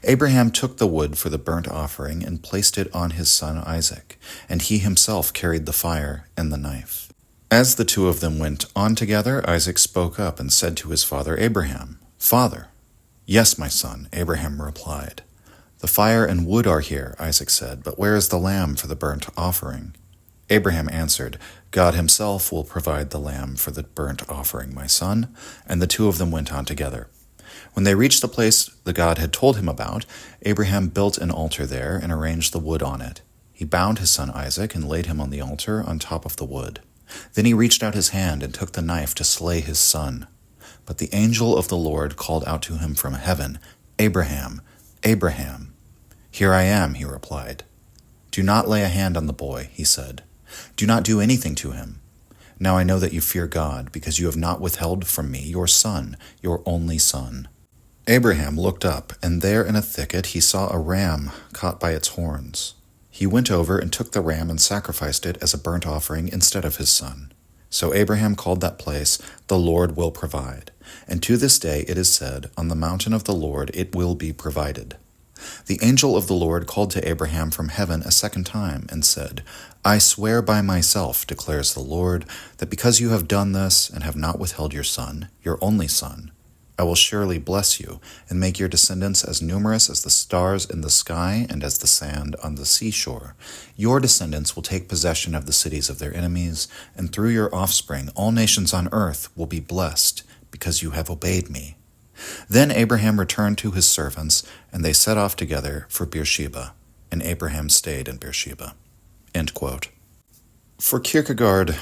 Abraham took the wood for the burnt offering and placed it on his son Isaac, and he himself carried the fire and the knife. As the 2 of them went on together, Isaac spoke up and said to his father Abraham, 'Father.' 'Yes, my son,' Abraham replied. 'The fire and wood are here,' Isaac said, 'but where is the lamb for the burnt offering?' Abraham answered, 'God himself will provide the lamb for the burnt offering, my son,' and the 2 of them went on together. When they reached the place the God had told him about, Abraham built an altar there and arranged the wood on it. He bound his son Isaac and laid him on the altar on top of the wood. Then he reached out his hand and took the knife to slay his son. But the angel of the Lord called out to him from heaven, 'Abraham, Abraham.' 'Here I am,' he replied. 'Do not lay a hand on the boy,' he said. 'Do not do anything to him. Now I know that you fear God, because you have not withheld from me your son, your only son.' Abraham looked up, and there in a thicket he saw a ram caught by its horns. He went over and took the ram and sacrificed it as a burnt offering instead of his son. So Abraham called that place, 'The Lord will provide.' And to this day it is said, 'On the mountain of the Lord it will be provided.' The angel of the Lord called to Abraham from heaven a second time and said, 'I swear by myself, declares the Lord, that because you have done this and have not withheld your son, your only son, I will surely bless you and make your descendants as numerous as the stars in the sky and as the sand on the seashore. Your descendants will take possession of the cities of their enemies, and through your offspring all nations on earth will be blessed, because you have obeyed me.' Then Abraham returned to his servants, and they set off together for Beersheba, and Abraham stayed in Beersheba." End quote. For Kierkegaard,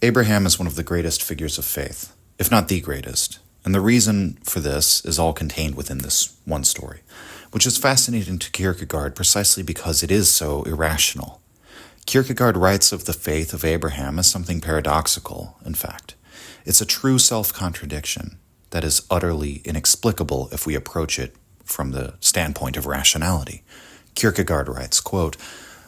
Abraham is one of the greatest figures of faith, if not the greatest. And the reason for this is all contained within this one story, which is fascinating to Kierkegaard precisely because it is so irrational. Kierkegaard writes of the faith of Abraham as something paradoxical, in fact. It's a true self-contradiction that is utterly inexplicable if we approach it from the standpoint of rationality. Kierkegaard writes, quote,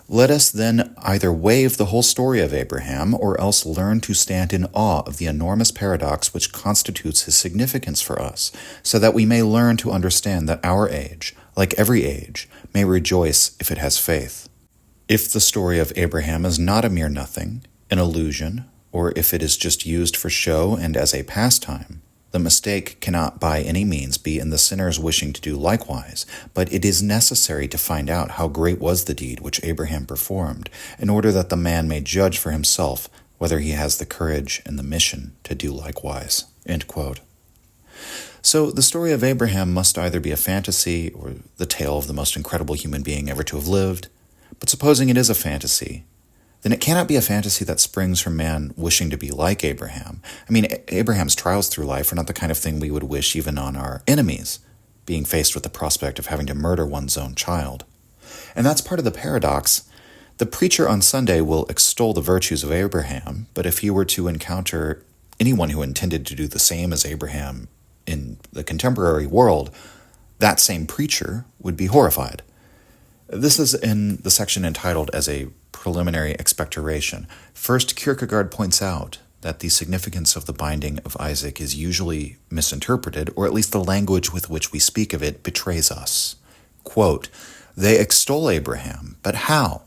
"Let us then either waive the whole story of Abraham or else learn to stand in awe of the enormous paradox which constitutes his significance for us, so that we may learn to understand that our age, like every age, may rejoice if it has faith." If the story of Abraham is not a mere nothing, an illusion, or if it is just used for show and as a pastime, the mistake cannot by any means be in the sinner's wishing to do likewise, but it is necessary to find out how great was the deed which Abraham performed, in order that the man may judge for himself whether he has the courage and the mission to do likewise." End quote. So the story of Abraham must either be a fantasy or the tale of the most incredible human being ever to have lived. But supposing it is a fantasy, then it cannot be a fantasy that springs from man wishing to be like Abraham. I mean, Abraham's trials through life are not the kind of thing we would wish even on our enemies, being faced with the prospect of having to murder one's own child. And that's part of the paradox. The preacher on Sunday will extol the virtues of Abraham, but if he were to encounter anyone who intended to do the same as Abraham in the contemporary world, that same preacher would be horrified. This is in the section entitled as a preliminary expectoration. First, Kierkegaard points out that the significance of the binding of Isaac is usually misinterpreted, or at least the language with which we speak of it betrays us. Quote, "They extol Abraham, but how?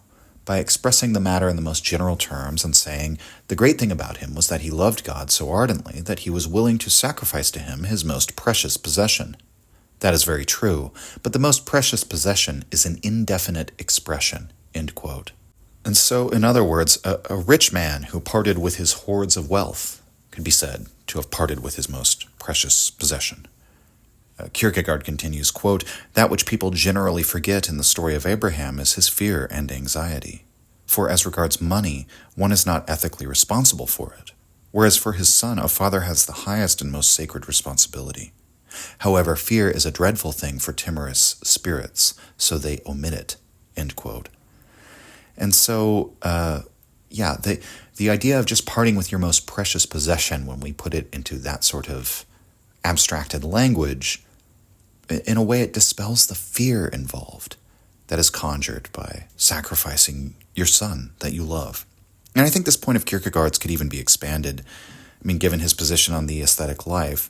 By expressing the matter in the most general terms and saying, the great thing about him was that he loved God so ardently that he was willing to sacrifice to him his most precious possession. That is very true, but the most precious possession is an indefinite expression." End quote. And so, in other words, a rich man who parted with his hoards of wealth could be said to have parted with his most precious possession. Kierkegaard continues, quote, "That which people generally forget in the story of Abraham is his fear and anxiety. For as regards money, one is not ethically responsible for it, whereas for his son a father has the highest and most sacred responsibility. However, fear is a dreadful thing for timorous spirits, so they omit it." End quote. And so, the idea of just parting with your most precious possession, when we put it into that sort of abstracted language, in a way it dispels the fear involved that is conjured by sacrificing your son that you love. And I think this point of Kierkegaard's could even be expanded. I mean, given his position on the aesthetic life,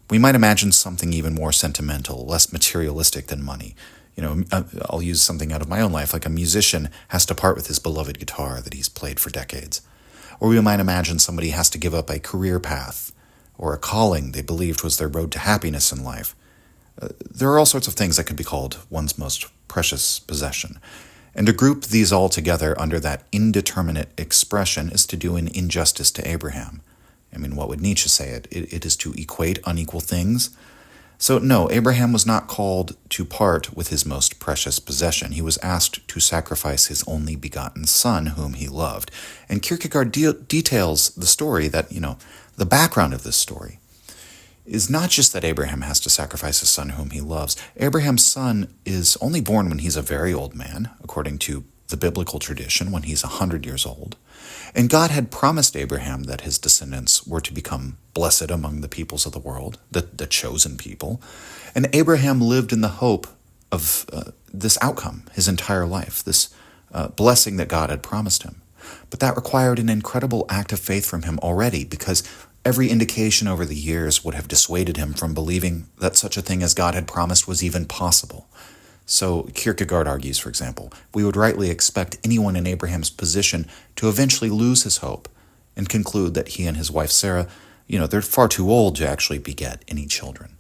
we might imagine something even more sentimental, less materialistic than money. You know, I'll use something out of my own life, like a musician has to part with his beloved guitar that he's played for decades. Or we might imagine somebody has to give up a career path or a calling they believed was their road to happiness in life. There are all sorts of things that could be called one's most precious possession. And to group these all together under that indeterminate expression is to do an injustice to Abraham. I mean, what would Nietzsche say? It is to equate unequal things. So no, Abraham was not called to part with his most precious possession. He was asked to sacrifice his only begotten son, whom he loved. And Kierkegaard details the story that, the background of this story is not just that Abraham has to sacrifice his son whom he loves. Abraham's son is only born when he's a very old man, according to the biblical tradition, when he's 100 years old. And God had promised Abraham that his descendants were to become blessed among the peoples of the world, the chosen people. And Abraham lived in the hope of this outcome his entire life, this blessing that God had promised him. But that required an incredible act of faith from him already, because every indication over the years would have dissuaded him from believing that such a thing as God had promised was even possible. So Kierkegaard argues, for example, we would rightly expect anyone in Abraham's position to eventually lose his hope and conclude that he and his wife Sarah, they're far too old to actually beget any children.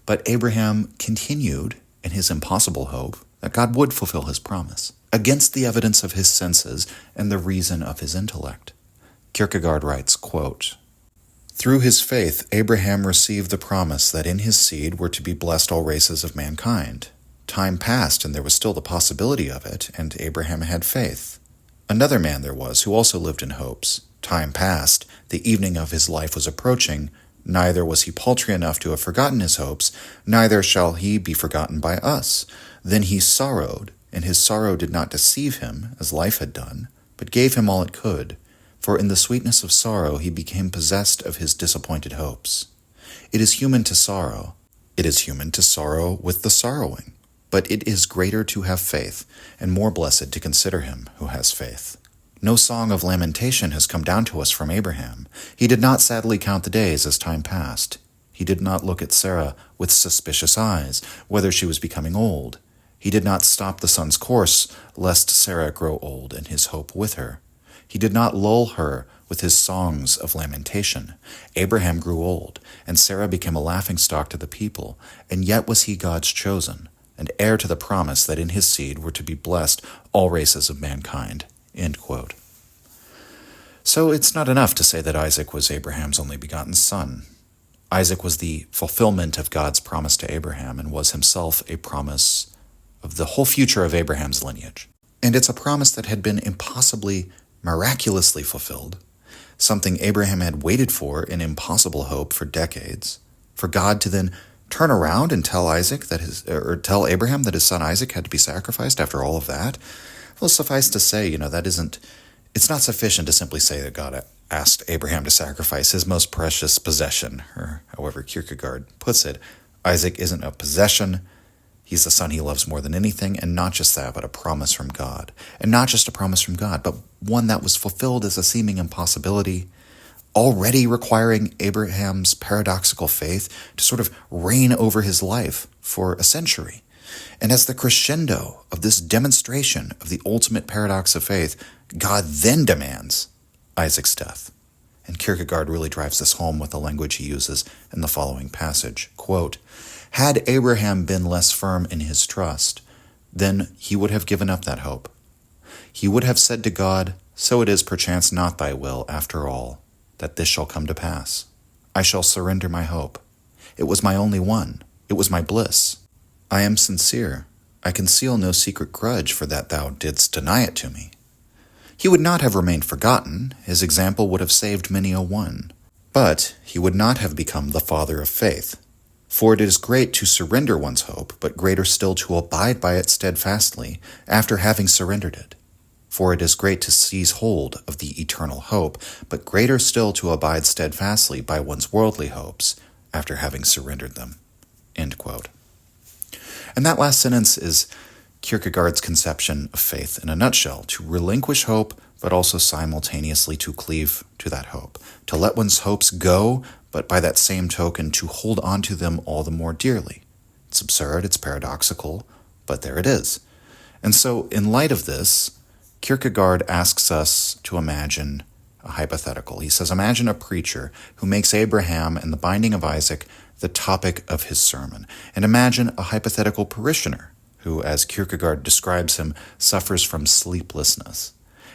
But Abraham continued in his impossible hope that God would fulfill his promise, against the evidence of his senses and the reason of his intellect. Kierkegaard writes, quote, "Through his faith, Abraham received the promise that in his seed were to be blessed all races of mankind. Time passed, and there was still the possibility of it, and Abraham had faith. Another man there was who also lived in hopes. Time passed, the evening of his life was approaching. Neither was he paltry enough to have forgotten his hopes, neither shall he be forgotten by us. Then he sorrowed, and his sorrow did not deceive him, as life had done, but gave him all it could. For in the sweetness of sorrow he became possessed of his disappointed hopes. It is human to sorrow. It is human to sorrow with the sorrowing. But it is greater to have faith, and more blessed to consider him who has faith. No song of lamentation has come down to us from Abraham. He did not sadly count the days as time passed. He did not look at Sarah with suspicious eyes, whether she was becoming old. He did not stop the sun's course, lest Sarah grow old and his hope with her. He did not lull her with his songs of lamentation. Abraham grew old, and Sarah became a laughingstock to the people, and yet was he God's chosen, and heir to the promise that in his seed were to be blessed all races of mankind." End quote. So it's not enough to say that Isaac was Abraham's only begotten son. Isaac was the fulfillment of God's promise to Abraham and was himself a promise of the whole future of Abraham's lineage. And it's a promise that had been impossibly, miraculously fulfilled, something Abraham had waited for in impossible hope for decades, for God to then turn around and tell Abraham that his son Isaac had to be sacrificed after all of that. Well, suffice to say, it's not sufficient to simply say that God asked Abraham to sacrifice his most precious possession, or however Kierkegaard puts it. Isaac isn't a possession. He's the son he loves more than anything, and not just that, but a promise from God. And not just a promise from God, but one that was fulfilled as a seeming impossibility, already requiring Abraham's paradoxical faith to sort of reign over his life for a century. And as the crescendo of this demonstration of the ultimate paradox of faith, God then demands Isaac's death. And Kierkegaard really drives this home with the language he uses in the following passage. Quote, "Had Abraham been less firm in his trust, then he would have given up that hope. He would have said to God, 'So it is perchance not thy will, after all, that this shall come to pass. I shall surrender my hope. It was my only one. It was my bliss. I am sincere. I conceal no secret grudge for that thou didst deny it to me.' He would not have remained forgotten. His example would have saved many a one. But he would not have become the father of faith. For it is great to surrender one's hope, but greater still to abide by it steadfastly after having surrendered it. For it is great to seize hold of the eternal hope, but greater still to abide steadfastly by one's worldly hopes after having surrendered them." End quote. And that last sentence is Kierkegaard's conception of faith in a nutshell: to relinquish hope, but also simultaneously to cleave to that hope, to let one's hopes go, but by that same token to hold on to them all the more dearly. It's absurd, it's paradoxical, but there it is. And so in light of this, Kierkegaard asks us to imagine a hypothetical. He says, imagine a preacher who makes Abraham and the binding of Isaac the topic of his sermon, and imagine a hypothetical parishioner who, as Kierkegaard describes him, suffers from sleeplessness.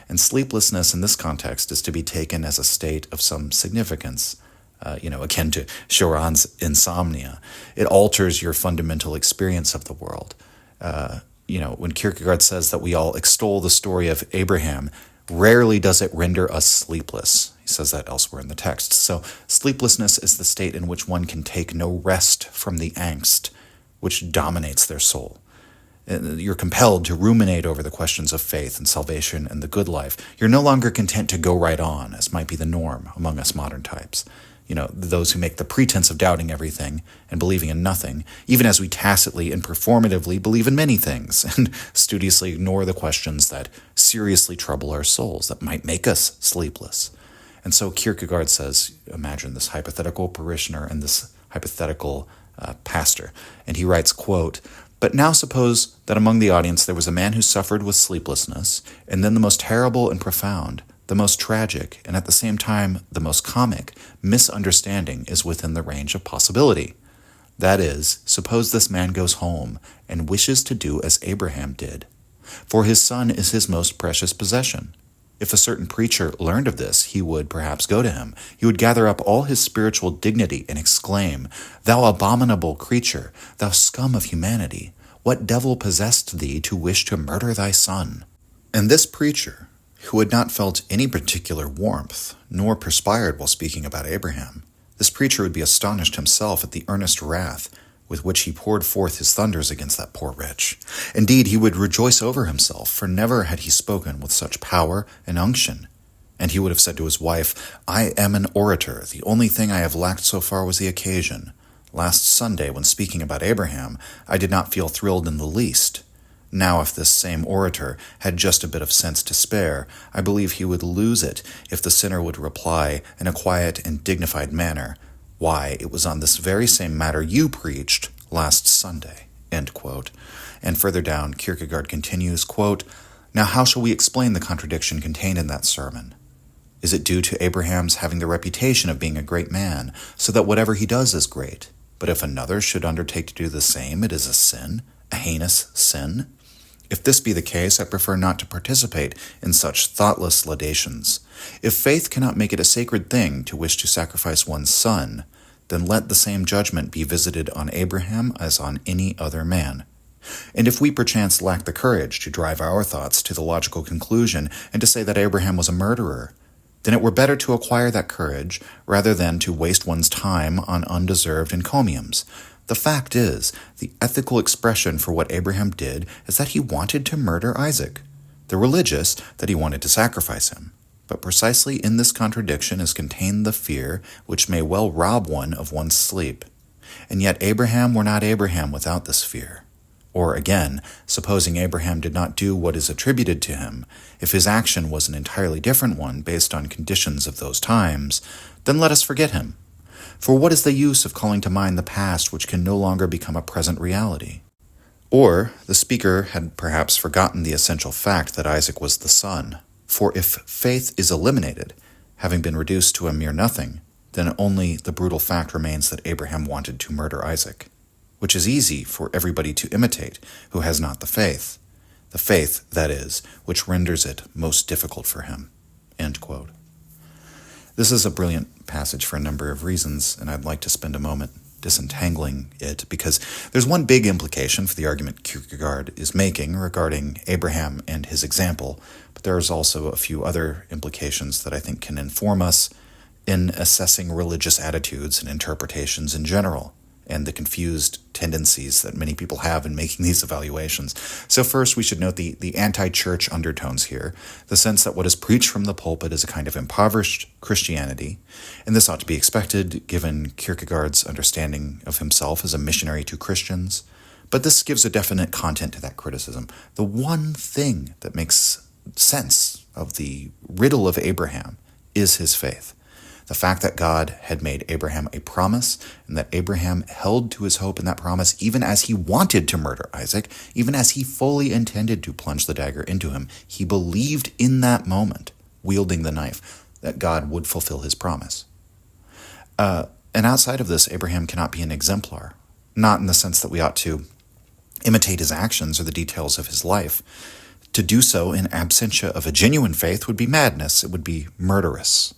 And sleeplessness in this context is to be taken as a state of some significance, akin to Choron's insomnia. It alters your fundamental experience of the world. When Kierkegaard says that we all extol the story of Abraham, rarely does it render us sleepless. He says that elsewhere in the text. So sleeplessness is the state in which one can take no rest from the angst which dominates their soul. You're compelled to ruminate over the questions of faith and salvation and the good life. You're no longer content to go right on, as might be the norm among us modern types. Those who make the pretense of doubting everything and believing in nothing, even as we tacitly and performatively believe in many things, and studiously ignore the questions that seriously trouble our souls, that might make us sleepless. And so Kierkegaard says, imagine this hypothetical parishioner and this hypothetical pastor. And he writes, quote, "But now suppose that among the audience there was a man who suffered with sleeplessness, and then the most terrible and profound, the most tragic, and at the same time the most comic, misunderstanding is within the range of possibility. That is, suppose this man goes home and wishes to do as Abraham did, for his son is his most precious possession. If a certain preacher learned of this, he would perhaps go to him. He would gather up all his spiritual dignity and exclaim, 'Thou abominable creature, thou scum of humanity, what devil possessed thee to wish to murder thy son?' And this preacher, who had not felt any particular warmth, nor perspired while speaking about Abraham, this preacher would be astonished himself at the earnest wrath with which he poured forth his thunders against that poor wretch. Indeed, he would rejoice over himself, for never had he spoken with such power and unction. And he would have said to his wife, 'I am an orator. The only thing I have lacked so far was the occasion. Last Sunday, when speaking about Abraham, I did not feel thrilled in the least. Now, if this same orator had just a bit of sense to spare, I believe he would lose it if the sinner would reply in a quiet and dignified manner, "Why, it was on this very same matter you preached last Sunday." End quote. And further down, Kierkegaard continues, quote, "Now how shall we explain the contradiction contained in that sermon? Is it due to Abraham's having the reputation of being a great man, so that whatever he does is great? But if another should undertake to do the same, it is a sin, a heinous sin? If this be the case, I prefer not to participate in such thoughtless laudations. If faith cannot make it a sacred thing to wish to sacrifice one's son, then let the same judgment be visited on Abraham as on any other man. And if we perchance lack the courage to drive our thoughts to the logical conclusion and to say that Abraham was a murderer, then it were better to acquire that courage rather than to waste one's time on undeserved encomiums. The fact is, the ethical expression for what Abraham did is that he wanted to murder Isaac. The religious, that he wanted to sacrifice him. But precisely in this contradiction is contained the fear which may well rob one of one's sleep. And yet Abraham were not Abraham without this fear. Or again, supposing Abraham did not do what is attributed to him, if his action was an entirely different one based on conditions of those times, then let us forget him. For what is the use of calling to mind the past which can no longer become a present reality? Or the speaker had perhaps forgotten the essential fact that Isaac was the son. For if faith is eliminated, having been reduced to a mere nothing, then only the brutal fact remains that Abraham wanted to murder Isaac, which is easy for everybody to imitate who has not the faith, that is, which renders it most difficult for him." End quote. This is a brilliant passage for a number of reasons, and I'd like to spend a moment disentangling it, because there's one big implication for the argument Kierkegaard is making regarding Abraham and his example, but there's also a few other implications that I think can inform us in assessing religious attitudes and interpretations in general, and the confused tendencies that many people have in making these evaluations. So first, we should note the anti-church undertones here, the sense that what is preached from the pulpit is a kind of impoverished Christianity, and this ought to be expected given Kierkegaard's understanding of himself as a missionary to Christians. But this gives a definite content to that criticism. The one thing that makes sense of the riddle of Abraham is his faith. The fact that God had made Abraham a promise, and that Abraham held to his hope in that promise even as he wanted to murder Isaac, even as he fully intended to plunge the dagger into him. He believed in that moment, wielding the knife, that God would fulfill his promise. And outside of this, Abraham cannot be an exemplar, not in the sense that we ought to imitate his actions or the details of his life. To do so in absentia of a genuine faith would be madness. It would be murderous.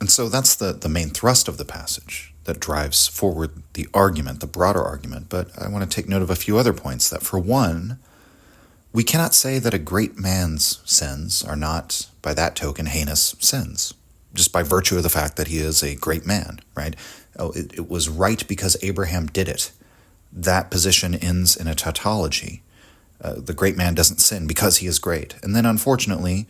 And so that's the main thrust of the passage that drives forward the argument, the broader argument. But I want to take note of a few other points. That for one, we cannot say that a great man's sins are not, by that token, heinous sins, just by virtue of the fact that he is a great man, right? Oh, it was right because Abraham did it. That position ends in a tautology. The great man doesn't sin because he is great. And then, unfortunately,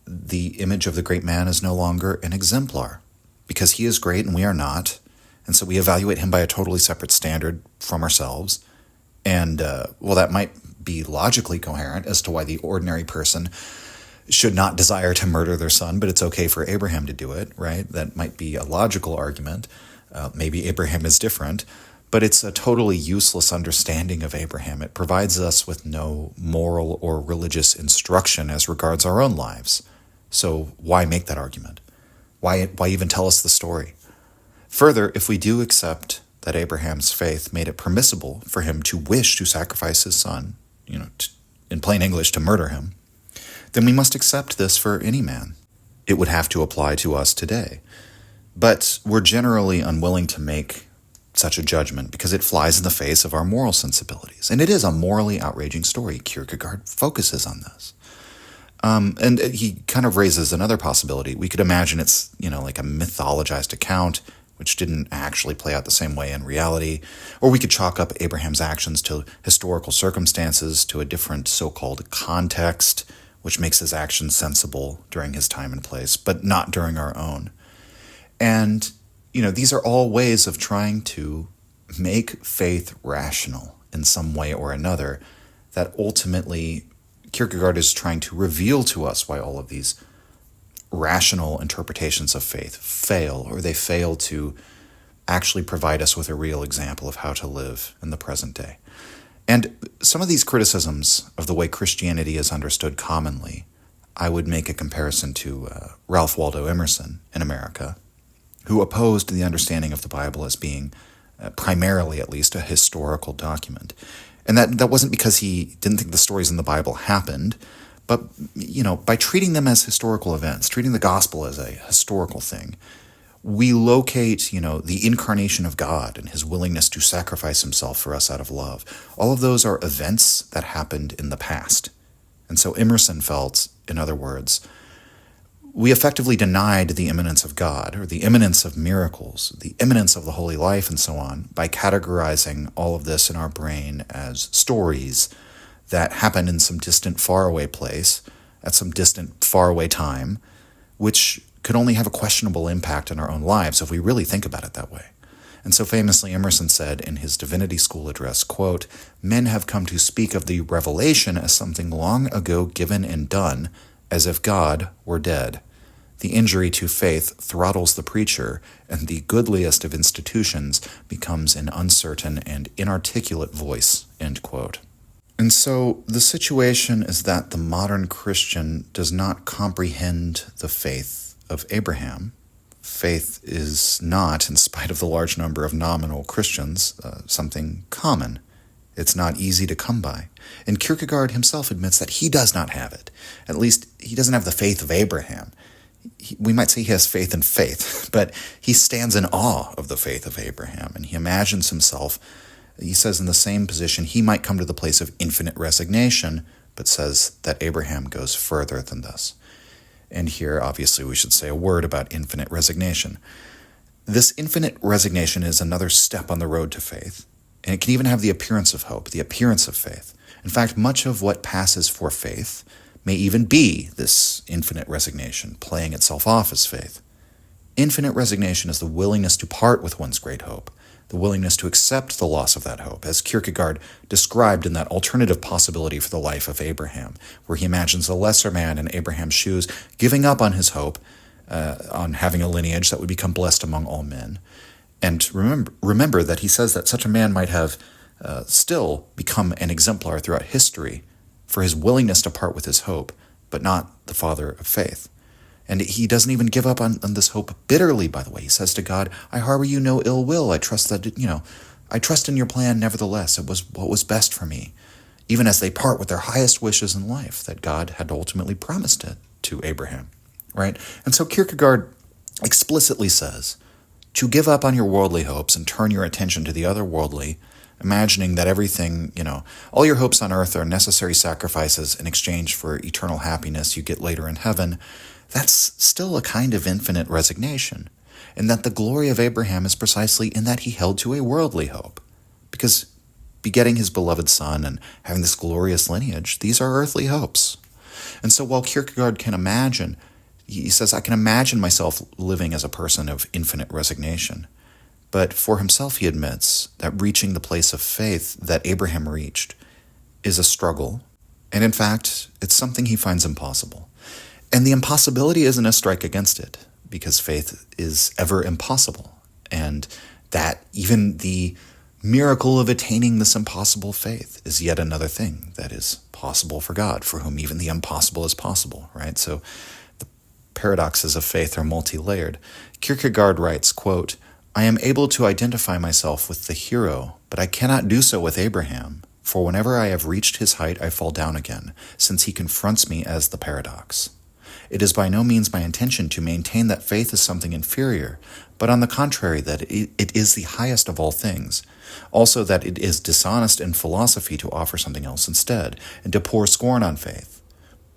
the image of the great man is no longer an exemplar because he is great and we are not. And so we evaluate him by a totally separate standard from ourselves. And, that might be logically coherent as to why the ordinary person should not desire to murder their son, but it's okay for Abraham to do it, right? That might be a logical argument. Maybe Abraham is different, but it's a totally useless understanding of Abraham. It provides us with no moral or religious instruction as regards our own lives. So why make that argument? Why even tell us the story? Further, if we do accept that Abraham's faith made it permissible for him to wish to sacrifice his son, in plain English, to murder him, then we must accept this for any man. It would have to apply to us today. But we're generally unwilling to make such a judgment because it flies in the face of our moral sensibilities. And it is a morally outraging story. Kierkegaard focuses on this. And he kind of raises another possibility. We could imagine it's, like a mythologized account, which didn't actually play out the same way in reality. Or we could chalk up Abraham's actions to historical circumstances, to a different so-called context, which makes his actions sensible during his time and place, but not during our own. And, these are all ways of trying to make faith rational in some way or another that ultimately Kierkegaard is trying to reveal to us why all of these rational interpretations of faith fail, or they fail to actually provide us with a real example of how to live in the present day. And some of these criticisms of the way Christianity is understood commonly, I would make a comparison to Ralph Waldo Emerson in America, who opposed the understanding of the Bible as being primarily, at least, a historical document. And that wasn't because he didn't think the stories in the Bible happened, but, by treating them as historical events, treating the gospel as a historical thing, we locate, the incarnation of God and his willingness to sacrifice himself for us out of love. All of those are events that happened in the past. And so Emerson felt, in other words, we effectively denied the immanence of God, or the immanence of miracles, the immanence of the holy life, and so on, by categorizing all of this in our brain as stories that happened in some distant, faraway place, at some distant, faraway time, which could only have a questionable impact on our own lives if we really think about it that way. And so famously, Emerson said in his Divinity School address, quote, "Men have come to speak of the revelation as something long ago given and done, as if God were dead. The injury to faith throttles the preacher, and the goodliest of institutions becomes an uncertain and inarticulate voice," end quote. And so the situation is that the modern Christian does not comprehend the faith of Abraham. Faith is not, in spite of the large number of nominal Christians, something common. It's not easy to come by. And Kierkegaard himself admits that he does not have it. At least, he doesn't have the faith of Abraham. We might say he has faith in faith, but he stands in awe of the faith of Abraham, and he imagines himself, he says, in the same position he might come to the place of infinite resignation, but says that Abraham goes further than this. And here, obviously, we should say a word about infinite resignation. This infinite resignation is another step on the road to faith, and it can even have the appearance of hope, the appearance of faith. In fact, much of what passes for faith may even be this infinite resignation, playing itself off as faith. Infinite resignation is the willingness to part with one's great hope, the willingness to accept the loss of that hope, as Kierkegaard described in that alternative possibility for the life of Abraham, where he imagines a lesser man in Abraham's shoes giving up on his hope, on having a lineage that would become blessed among all men. And remember that he says that such a man might have still become an exemplar throughout history for his willingness to part with his hope, but not the father of faith. And he doesn't even give up on this hope bitterly, by the way. He says to God, "I harbor you no ill will. I trust that, I trust in your plan nevertheless. It was what was best for me." Even as they part with their highest wishes in life that God had ultimately promised it to Abraham, right? And so Kierkegaard explicitly says, to give up on your worldly hopes and turn your attention to the otherworldly, imagining that everything, all your hopes on earth are necessary sacrifices in exchange for eternal happiness you get later in heaven, that's still a kind of infinite resignation. And that the glory of Abraham is precisely in that he held to a worldly hope. Because begetting his beloved son and having this glorious lineage, these are earthly hopes. And so while Kierkegaard can imagine, he says, I can imagine myself living as a person of infinite resignation. But for himself, he admits that reaching the place of faith that Abraham reached is a struggle. And in fact, it's something he finds impossible. And the impossibility isn't a strike against it, because faith is ever impossible. And that even the miracle of attaining this impossible faith is yet another thing that is possible for God, for whom even the impossible is possible, right? So the paradoxes of faith are multi-layered. Kierkegaard writes, quote, "I am able to identify myself with the hero, but I cannot do so with Abraham, for whenever I have reached his height, I fall down again, since he confronts me as the paradox. It is by no means my intention to maintain that faith is something inferior, but on the contrary that it is the highest of all things. Also that it is dishonest in philosophy to offer something else instead, and to pour scorn on faith.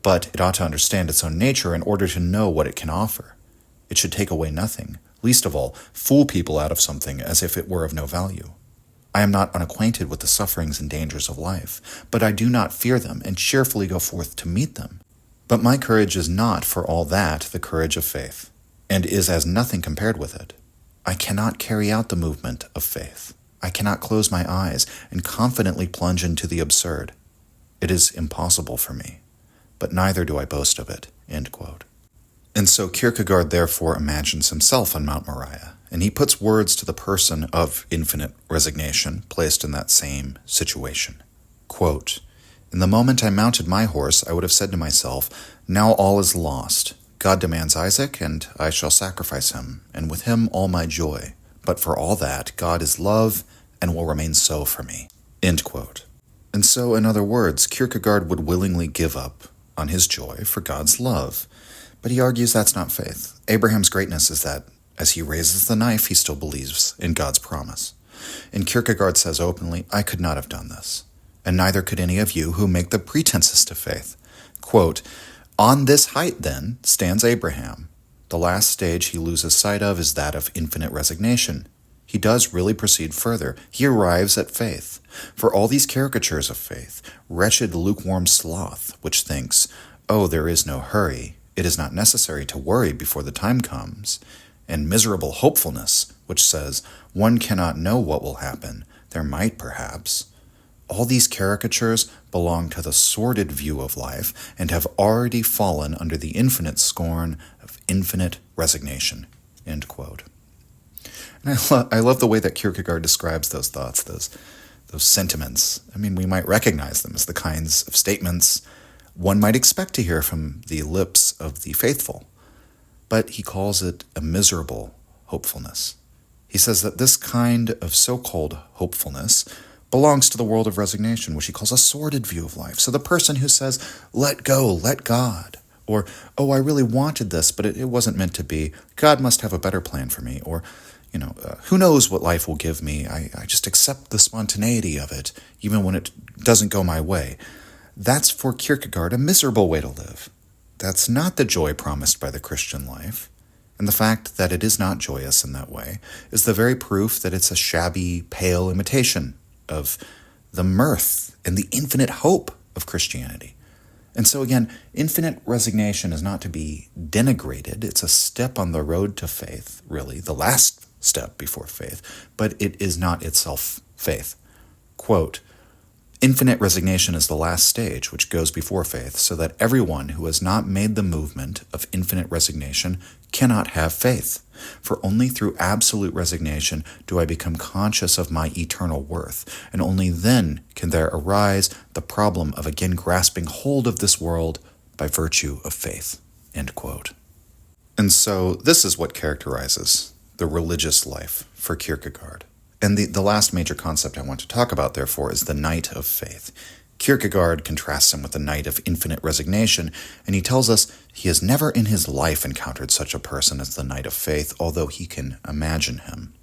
But it ought to understand its own nature in order to know what it can offer. It should take away nothing, least of all, fool people out of something as if it were of no value. I am not unacquainted with the sufferings and dangers of life, but I do not fear them, and cheerfully go forth to meet them. But my courage is not for all that the courage of faith, and is as nothing compared with it. I cannot carry out the movement of faith. I cannot close my eyes and confidently plunge into the absurd. It is impossible for me, but neither do I boast of it." End quote. And so Kierkegaard therefore imagines himself on Mount Moriah, and he puts words to the person of infinite resignation placed in that same situation. Quote, "In the moment I mounted my horse, I would have said to myself, 'Now all is lost. God demands Isaac, and I shall sacrifice him, and with him all my joy. But for all that, God is love, and will remain so for me.'" End quote. And so, in other words, Kierkegaard would willingly give up on his joy for God's love. But he argues that's not faith. Abraham's greatness is that, as he raises the knife, he still believes in God's promise. And Kierkegaard says openly, "I could not have done this, and neither could any of you who make the pretenses to faith." Quote, "On this height, then, stands Abraham. The last stage he loses sight of is that of infinite resignation. He does really proceed further. He arrives at faith. For all these caricatures of faith, wretched lukewarm sloth, which thinks, 'Oh, there is no hurry. It is not necessary to worry before the time comes,' and miserable hopefulness, which says, 'One cannot know what will happen. There might, perhaps.' All these caricatures belong to the sordid view of life and have already fallen under the infinite scorn of infinite resignation." End quote. And I love the way that Kierkegaard describes those thoughts, those sentiments. I mean, we might recognize them as the kinds of statements one might expect to hear from the lips of the faithful. But he calls it a miserable hopefulness. He says that this kind of so-called hopefulness belongs to the world of resignation, which he calls a sordid view of life. So the person who says, "Let go, let God," or, "Oh, I really wanted this, but it wasn't meant to be. God must have a better plan for me," or, "Who knows what life will give me? I just accept the spontaneity of it, even when it doesn't go my way." That's for Kierkegaard a miserable way to live. That's not the joy promised by the Christian life. And the fact that it is not joyous in that way is the very proof that it's a shabby, pale imitation of the mirth and the infinite hope of Christianity. And so again, infinite resignation is not to be denigrated. It's a step on the road to faith, really, the last step before faith, but it is not itself faith. Quote, "Infinite resignation is the last stage which goes before faith, so that everyone who has not made the movement of infinite resignation cannot have faith. For only through absolute resignation do I become conscious of my eternal worth, and only then can there arise the problem of again grasping hold of this world by virtue of faith." End quote. And so this is what characterizes the religious life for Kierkegaard. And the last major concept I want to talk about, therefore, is the knight of faith. Kierkegaard contrasts him with the knight of infinite resignation, and he tells us he has never in his life encountered such a person as the knight of faith, although he can imagine him.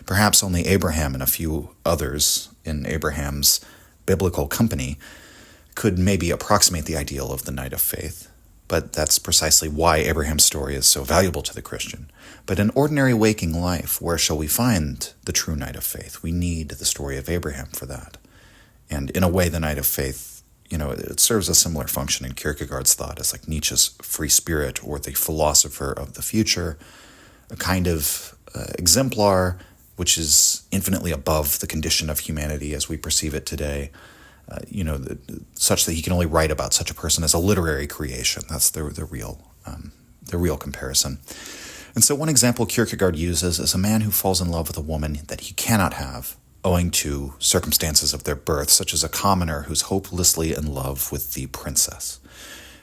Perhaps only Abraham and a few others in Abraham's biblical company could maybe approximate the ideal of the knight of faith. But that's precisely why Abraham's story is so valuable to the Christian. But in ordinary waking life, where shall we find the true knight of faith? We need the story of Abraham for that. And in a way, the knight of faith, it serves a similar function in Kierkegaard's thought as like Nietzsche's free spirit or the philosopher of the future, a kind of exemplar which is infinitely above the condition of humanity as we perceive it today. Such that he can only write about such a person as a literary creation. That's the real comparison. And so one example Kierkegaard uses is a man who falls in love with a woman that he cannot have, owing to circumstances of their birth, such as a commoner who's hopelessly in love with the princess.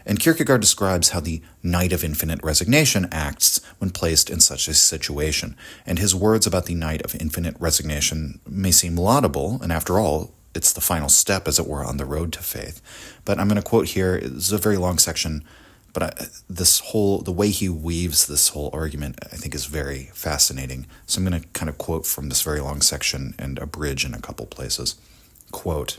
And Kierkegaard describes how the knight of infinite resignation acts when placed in such a situation. And his words about the knight of infinite resignation may seem laudable, and after all, it's the final step, as it were, on the road to faith. But I'm going to quote here, it's a very long section, but the way he weaves this whole argument, I think, is very fascinating. So I'm going to kind of quote from this very long section and abridge in a couple places. Quote,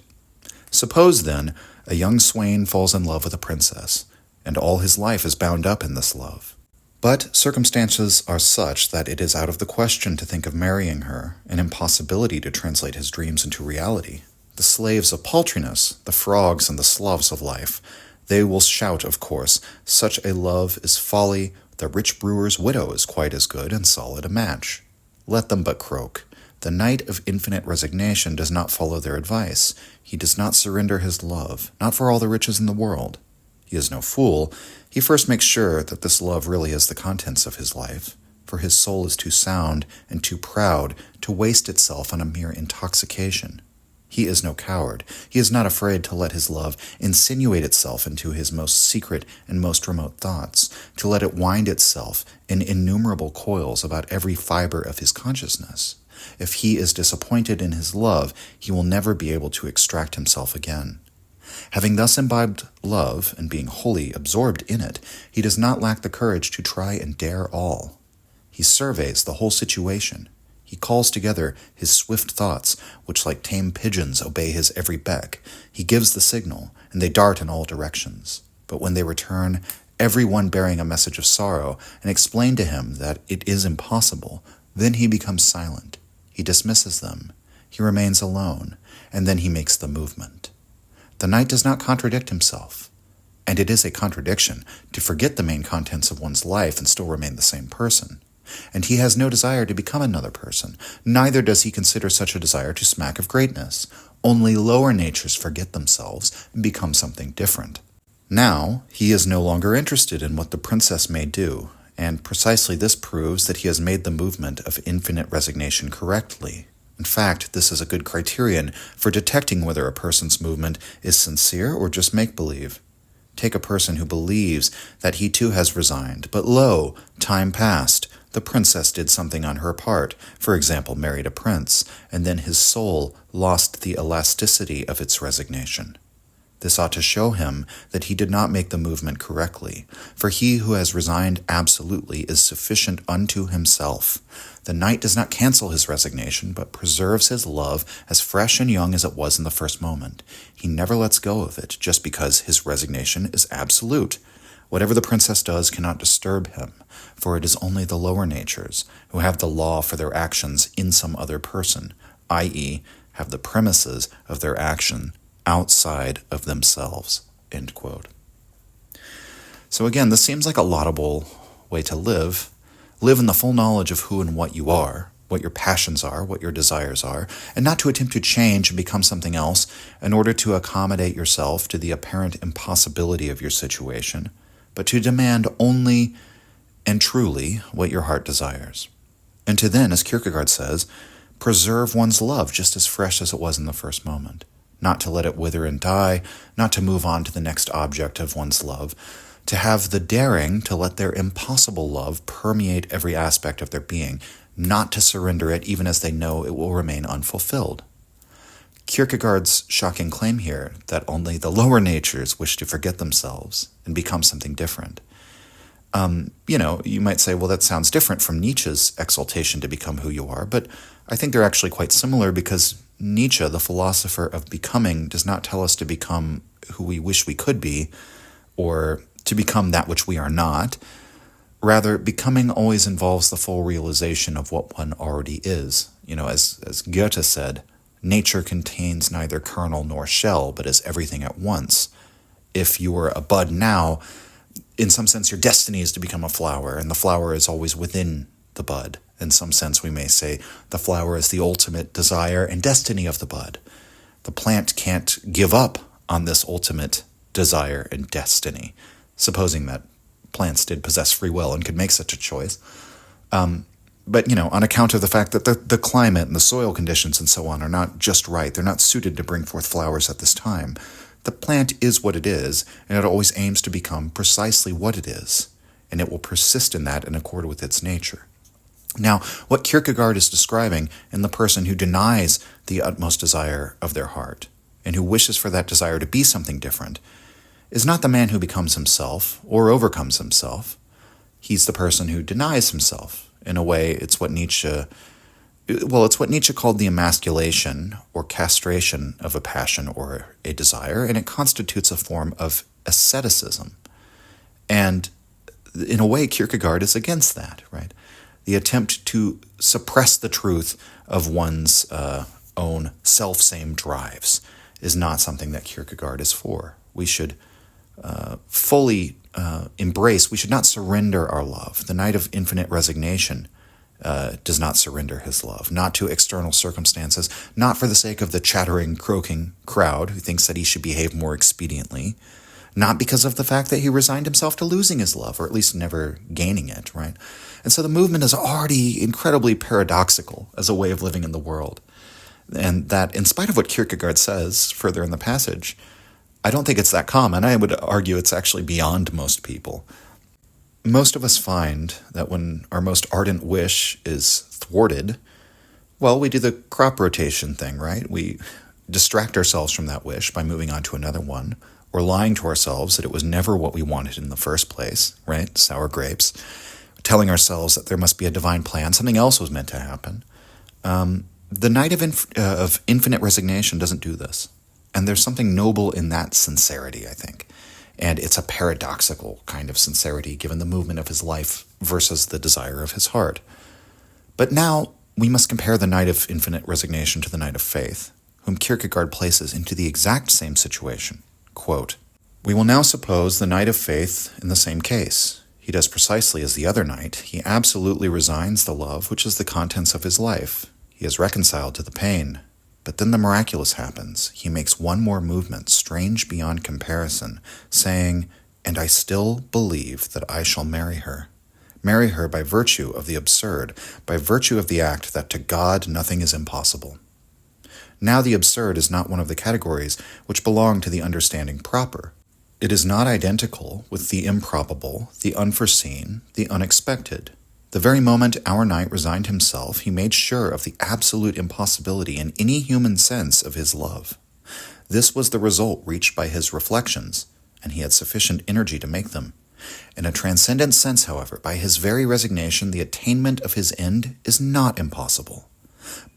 "Suppose, then, a young swain falls in love with a princess, and all his life is bound up in this love. But circumstances are such that it is out of the question to think of marrying her, an impossibility to translate his dreams into reality. The slaves of paltriness, the frogs and the sloths of life, they will shout, of course, such a love is folly, the rich brewer's widow is quite as good and solid a match. Let them but croak. The knight of infinite resignation does not follow their advice. He does not surrender his love, not for all the riches in the world. He is no fool. He first makes sure that this love really is the contents of his life, for his soul is too sound and too proud to waste itself on a mere intoxication. He is no coward. He is not afraid to let his love insinuate itself into his most secret and most remote thoughts, to let it wind itself in innumerable coils about every fiber of his consciousness. If he is disappointed in his love, he will never be able to extract himself again. Having thus imbibed love and being wholly absorbed in it, he does not lack the courage to try and dare all. He surveys the whole situation. He calls together his swift thoughts, which like tame pigeons obey his every beck. He gives the signal, and they dart in all directions. But when they return, every one bearing a message of sorrow, and explain to him that it is impossible, then he becomes silent. He dismisses them. He remains alone, and then he makes the movement. The knight does not contradict himself. And it is a contradiction to forget the main contents of one's life and still remain the same person. And he has no desire to become another person. Neither does he consider such a desire to smack of greatness. Only lower natures forget themselves and become something different. Now, he is no longer interested in what the princess may do, and precisely this proves that he has made the movement of infinite resignation correctly. In fact, this is a good criterion for detecting whether a person's movement is sincere or just make-believe. Take a person who believes that he too has resigned, but lo, time passed. The princess did something on her part, for example, married a prince, and then his soul lost the elasticity of its resignation. This ought to show him that he did not make the movement correctly, for he who has resigned absolutely is sufficient unto himself. The knight does not cancel his resignation, but preserves his love as fresh and young as it was in the first moment. He never lets go of it, just because his resignation is absolute. Whatever the princess does cannot disturb him, for it is only the lower natures who have the law for their actions in some other person, i.e., have the premises of their action outside of themselves. End quote. So again, this seems like a laudable way to live. Live in the full knowledge of who and what you are, what your passions are, what your desires are, and not to attempt to change and become something else in order to accommodate yourself to the apparent impossibility of your situation, but to demand only and truly what your heart desires. And to then, as Kierkegaard says, preserve one's love just as fresh as it was in the first moment. Not to let it wither and die, not to move on to the next object of one's love, to have the daring to let their impossible love permeate every aspect of their being, not to surrender it even as they know it will remain unfulfilled. Kierkegaard's shocking claim here that only the lower natures wish to forget themselves and become something different. You might say, well, that sounds different from Nietzsche's exaltation to become who you are, but I think they're actually quite similar because Nietzsche, the philosopher of becoming, does not tell us to become who we wish we could be or to become that which we are not. Rather, becoming always involves the full realization of what one already is. As Goethe said, nature contains neither kernel nor shell, but is everything at once. If you were a bud now, in some sense your destiny is to become a flower, and the flower is always within the bud. In some sense we may say the flower is the ultimate desire and destiny of the bud. The plant can't give up on this ultimate desire and destiny, supposing that plants did possess free will and could make such a choice. But, on account of the fact that the climate and the soil conditions and so on are not just right, they're not suited to bring forth flowers at this time, the plant is what it is, and it always aims to become precisely what it is, and it will persist in that in accord with its nature. Now, what Kierkegaard is describing in the person who denies the utmost desire of their heart, and who wishes for that desire to be something different, is not the man who becomes himself or overcomes himself. He's the person who denies himself. In a way, it's what Nietzsche called the emasculation or castration of a passion or a desire, and it constitutes a form of asceticism. And in a way, Kierkegaard is against that, right? The attempt to suppress the truth of one's own self-same drives is not something that Kierkegaard is for. We should fully embrace, we should not surrender our love. The Knight of Infinite Resignation does not surrender his love, not to external circumstances, not for the sake of the chattering, croaking crowd who thinks that he should behave more expediently, not because of the fact that he resigned himself to losing his love, or at least never gaining it, right? And so the movement is already incredibly paradoxical as a way of living in the world. And that, in spite of what Kierkegaard says further in the passage, I don't think it's that common. I would argue it's actually beyond most people. Most of us find that when our most ardent wish is thwarted, well, we do the crop rotation thing, right? We distract ourselves from that wish by moving on to another one, or lying to ourselves that it was never what we wanted in the first place, right? Sour grapes. Telling ourselves that there must be a divine plan, something else was meant to happen. The night of infinite resignation doesn't do this. And there's something noble in that sincerity, I think. And it's a paradoxical kind of sincerity given the movement of his life versus the desire of his heart. But now we must compare the night of infinite resignation to the night of faith, whom Kierkegaard places into the exact same situation. Quote, "We will now suppose the night of faith in the same case. He does precisely as the other night. He absolutely resigns the love which is the contents of his life. He is reconciled to the pain. But then the miraculous happens. He makes one more movement, strange beyond comparison, saying, 'And I still believe that I shall marry her. Marry her by virtue of the absurd, by virtue of the act that to God nothing is impossible.' Now the absurd is not one of the categories which belong to the understanding proper. It is not identical with the improbable, the unforeseen, the unexpected. The very moment our knight resigned himself, he made sure of the absolute impossibility in any human sense of his love. This was the result reached by his reflections, and he had sufficient energy to make them. In a transcendent sense, however, by his very resignation, the attainment of his end is not impossible.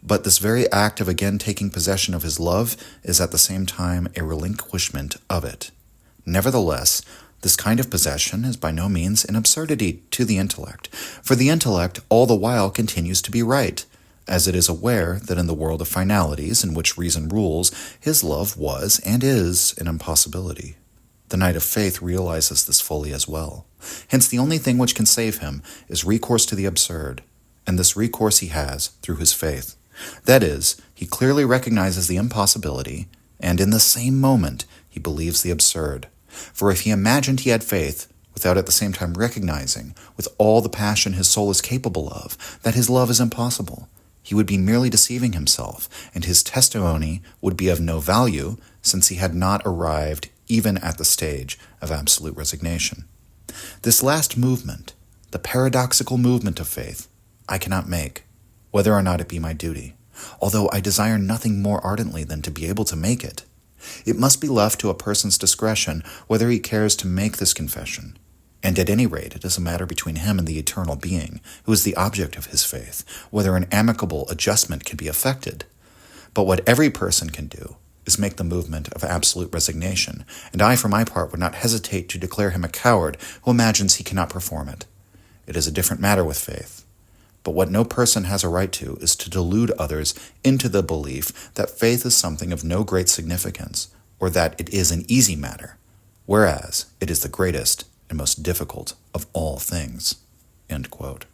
But this very act of again taking possession of his love is at the same time a relinquishment of it. Nevertheless, this kind of possession is by no means an absurdity to the intellect, for the intellect all the while continues to be right, as it is aware that in the world of finalities in which reason rules, his love was and is an impossibility. The knight of faith realizes this fully as well. Hence the only thing which can save him is recourse to the absurd, and this recourse he has through his faith. That is, he clearly recognizes the impossibility, and in the same moment he believes the absurd. For if he imagined he had faith, without at the same time recognizing, with all the passion his soul is capable of, that his love is impossible, he would be merely deceiving himself, and his testimony would be of no value, since he had not arrived even at the stage of absolute resignation. This last movement, the paradoxical movement of faith, I cannot make, whether or not it be my duty, although I desire nothing more ardently than to be able to make it. It must be left to a person's discretion whether he cares to make this confession, and at any rate it is a matter between him and the eternal being, who is the object of his faith, whether an amicable adjustment can be effected. But what every person can do is make the movement of absolute resignation, and I for my part would not hesitate to declare him a coward who imagines he cannot perform it. It is a different matter with faith. But what no person has a right to is to delude others into the belief that faith is something of no great significance, or that it is an easy matter, whereas it is the greatest and most difficult of all things." End quote.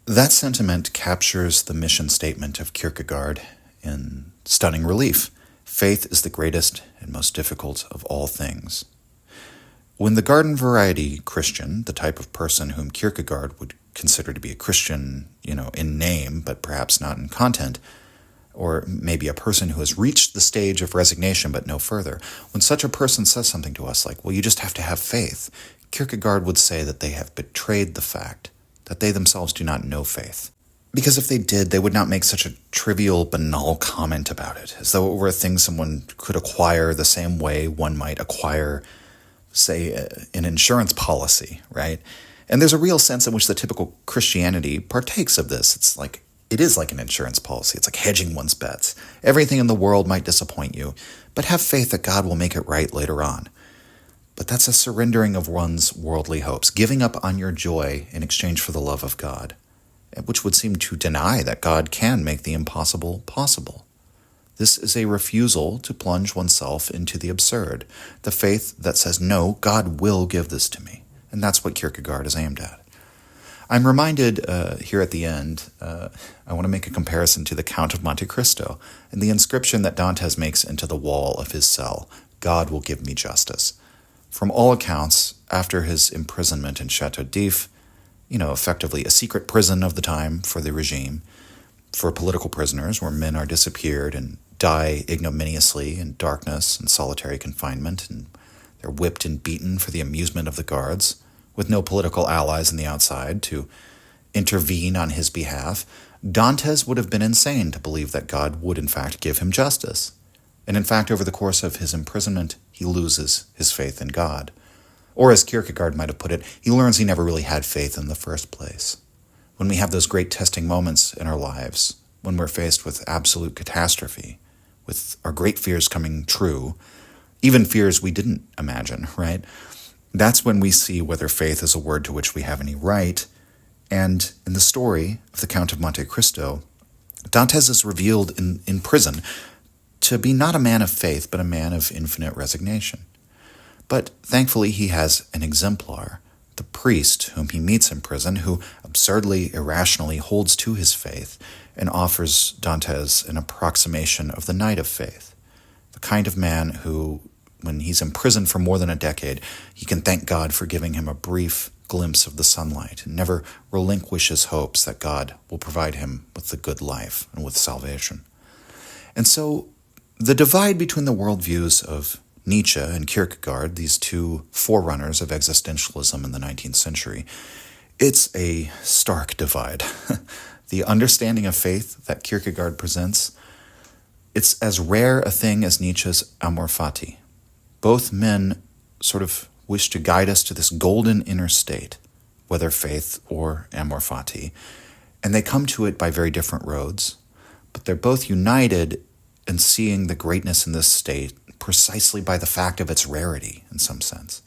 That sentiment captures the mission statement of Kierkegaard in stunning relief. Faith is the greatest and most difficult of all things. When the garden variety Christian, the type of person whom Kierkegaard would consider to be a Christian, in name, but perhaps not in content, or maybe a person who has reached the stage of resignation but no further, when such a person says something to us like, well, you just have to have faith, Kierkegaard would say that they have betrayed the fact that they themselves do not know faith. Because if they did, they would not make such a trivial, banal comment about it, as though it were a thing someone could acquire the same way one might acquire, say, an insurance policy, right? And there's a real sense in which the typical Christianity partakes of this. It is like an insurance policy. It's like hedging one's bets. Everything in the world might disappoint you, but have faith that God will make it right later on. But that's a surrendering of one's worldly hopes, giving up on your joy in exchange for the love of God, which would seem to deny that God can make the impossible possible. This is a refusal to plunge oneself into the absurd, the faith that says, no, God will give this to me. And that's what Kierkegaard is aimed at. I'm reminded here at the end, I want to make a comparison to the Count of Monte Cristo and the inscription that Dantes makes into the wall of his cell, God will give me justice. From all accounts, after his imprisonment in Chateau d'If, effectively a secret prison of the time for the regime, for political prisoners, where men are disappeared and die ignominiously in darkness and solitary confinement, and they're whipped and beaten for the amusement of the guards, with no political allies on the outside to intervene on his behalf, Dantes would have been insane to believe that God would in fact give him justice. And in fact, over the course of his imprisonment, he loses his faith in God. Or as Kierkegaard might have put it, he learns he never really had faith in the first place. When we have those great testing moments in our lives, when we're faced with absolute catastrophe, with our great fears coming true, even fears we didn't imagine, right? That's when we see whether faith is a word to which we have any right. And in the story of the Count of Monte Cristo, Dantes is revealed in prison to be not a man of faith, but a man of infinite resignation. But thankfully he has an exemplar, the priest whom he meets in prison, who absurdly, irrationally holds to his faith and offers Dantes an approximation of the knight of faith, the kind of man who, when he's imprisoned for more than a decade, he can thank God for giving him a brief glimpse of the sunlight and never relinquishes hopes that God will provide him with the good life and with salvation. And so the divide between the worldviews of Nietzsche and Kierkegaard, these two forerunners of existentialism in the 19th century, it's a stark divide. The understanding of faith that Kierkegaard presents, it's as rare a thing as Nietzsche's amor fati. Both men sort of wish to guide us to this golden inner state, whether faith or amor fati, and they come to it by very different roads, but they're both united in seeing the greatness in this state precisely by the fact of its rarity in some sense.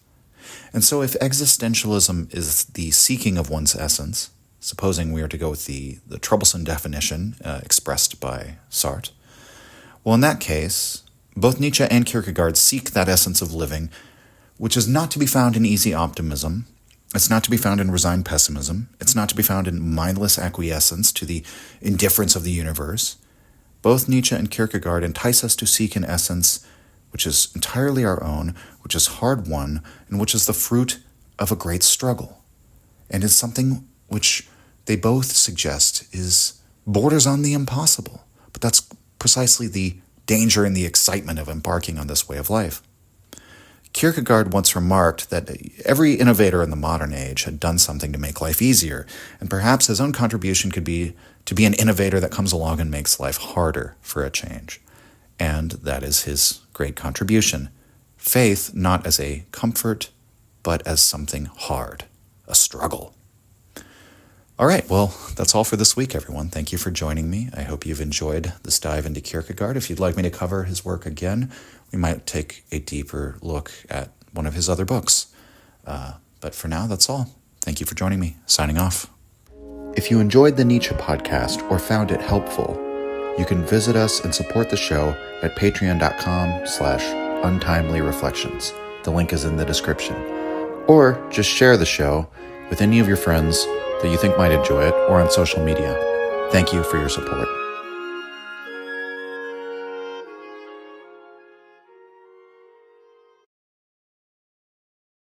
And so if existentialism is the seeking of one's essence, supposing we are to go with the troublesome definition expressed by Sartre, well, in that case, both Nietzsche and Kierkegaard seek that essence of living, which is not to be found in easy optimism. It's not to be found in resigned pessimism. It's not to be found in mindless acquiescence to the indifference of the universe. Both Nietzsche and Kierkegaard entice us to seek an essence which is entirely our own, which is hard-won, and which is the fruit of a great struggle, and is something which they both suggest is borders on the impossible. But that's precisely the danger and the excitement of embarking on this way of life. Kierkegaard once remarked that every innovator in the modern age had done something to make life easier, and perhaps his own contribution could be to be an innovator that comes along and makes life harder for a change. And that is his great contribution. Faith not as a comfort, but as something hard, a struggle. All right, well, that's all for this week, everyone. Thank you for joining me. I hope you've enjoyed this dive into Kierkegaard. If you'd like me to cover his work again, we might take a deeper look at one of his other books. But for now, that's all. Thank you for joining me. Signing off. If you enjoyed the Nietzsche podcast or found it helpful, you can visit us and support the show at patreon.com/untimely-reflections. The link is in the description. Or just share the show with any of your friends that you think might enjoy it or on social media. Thank you for your support.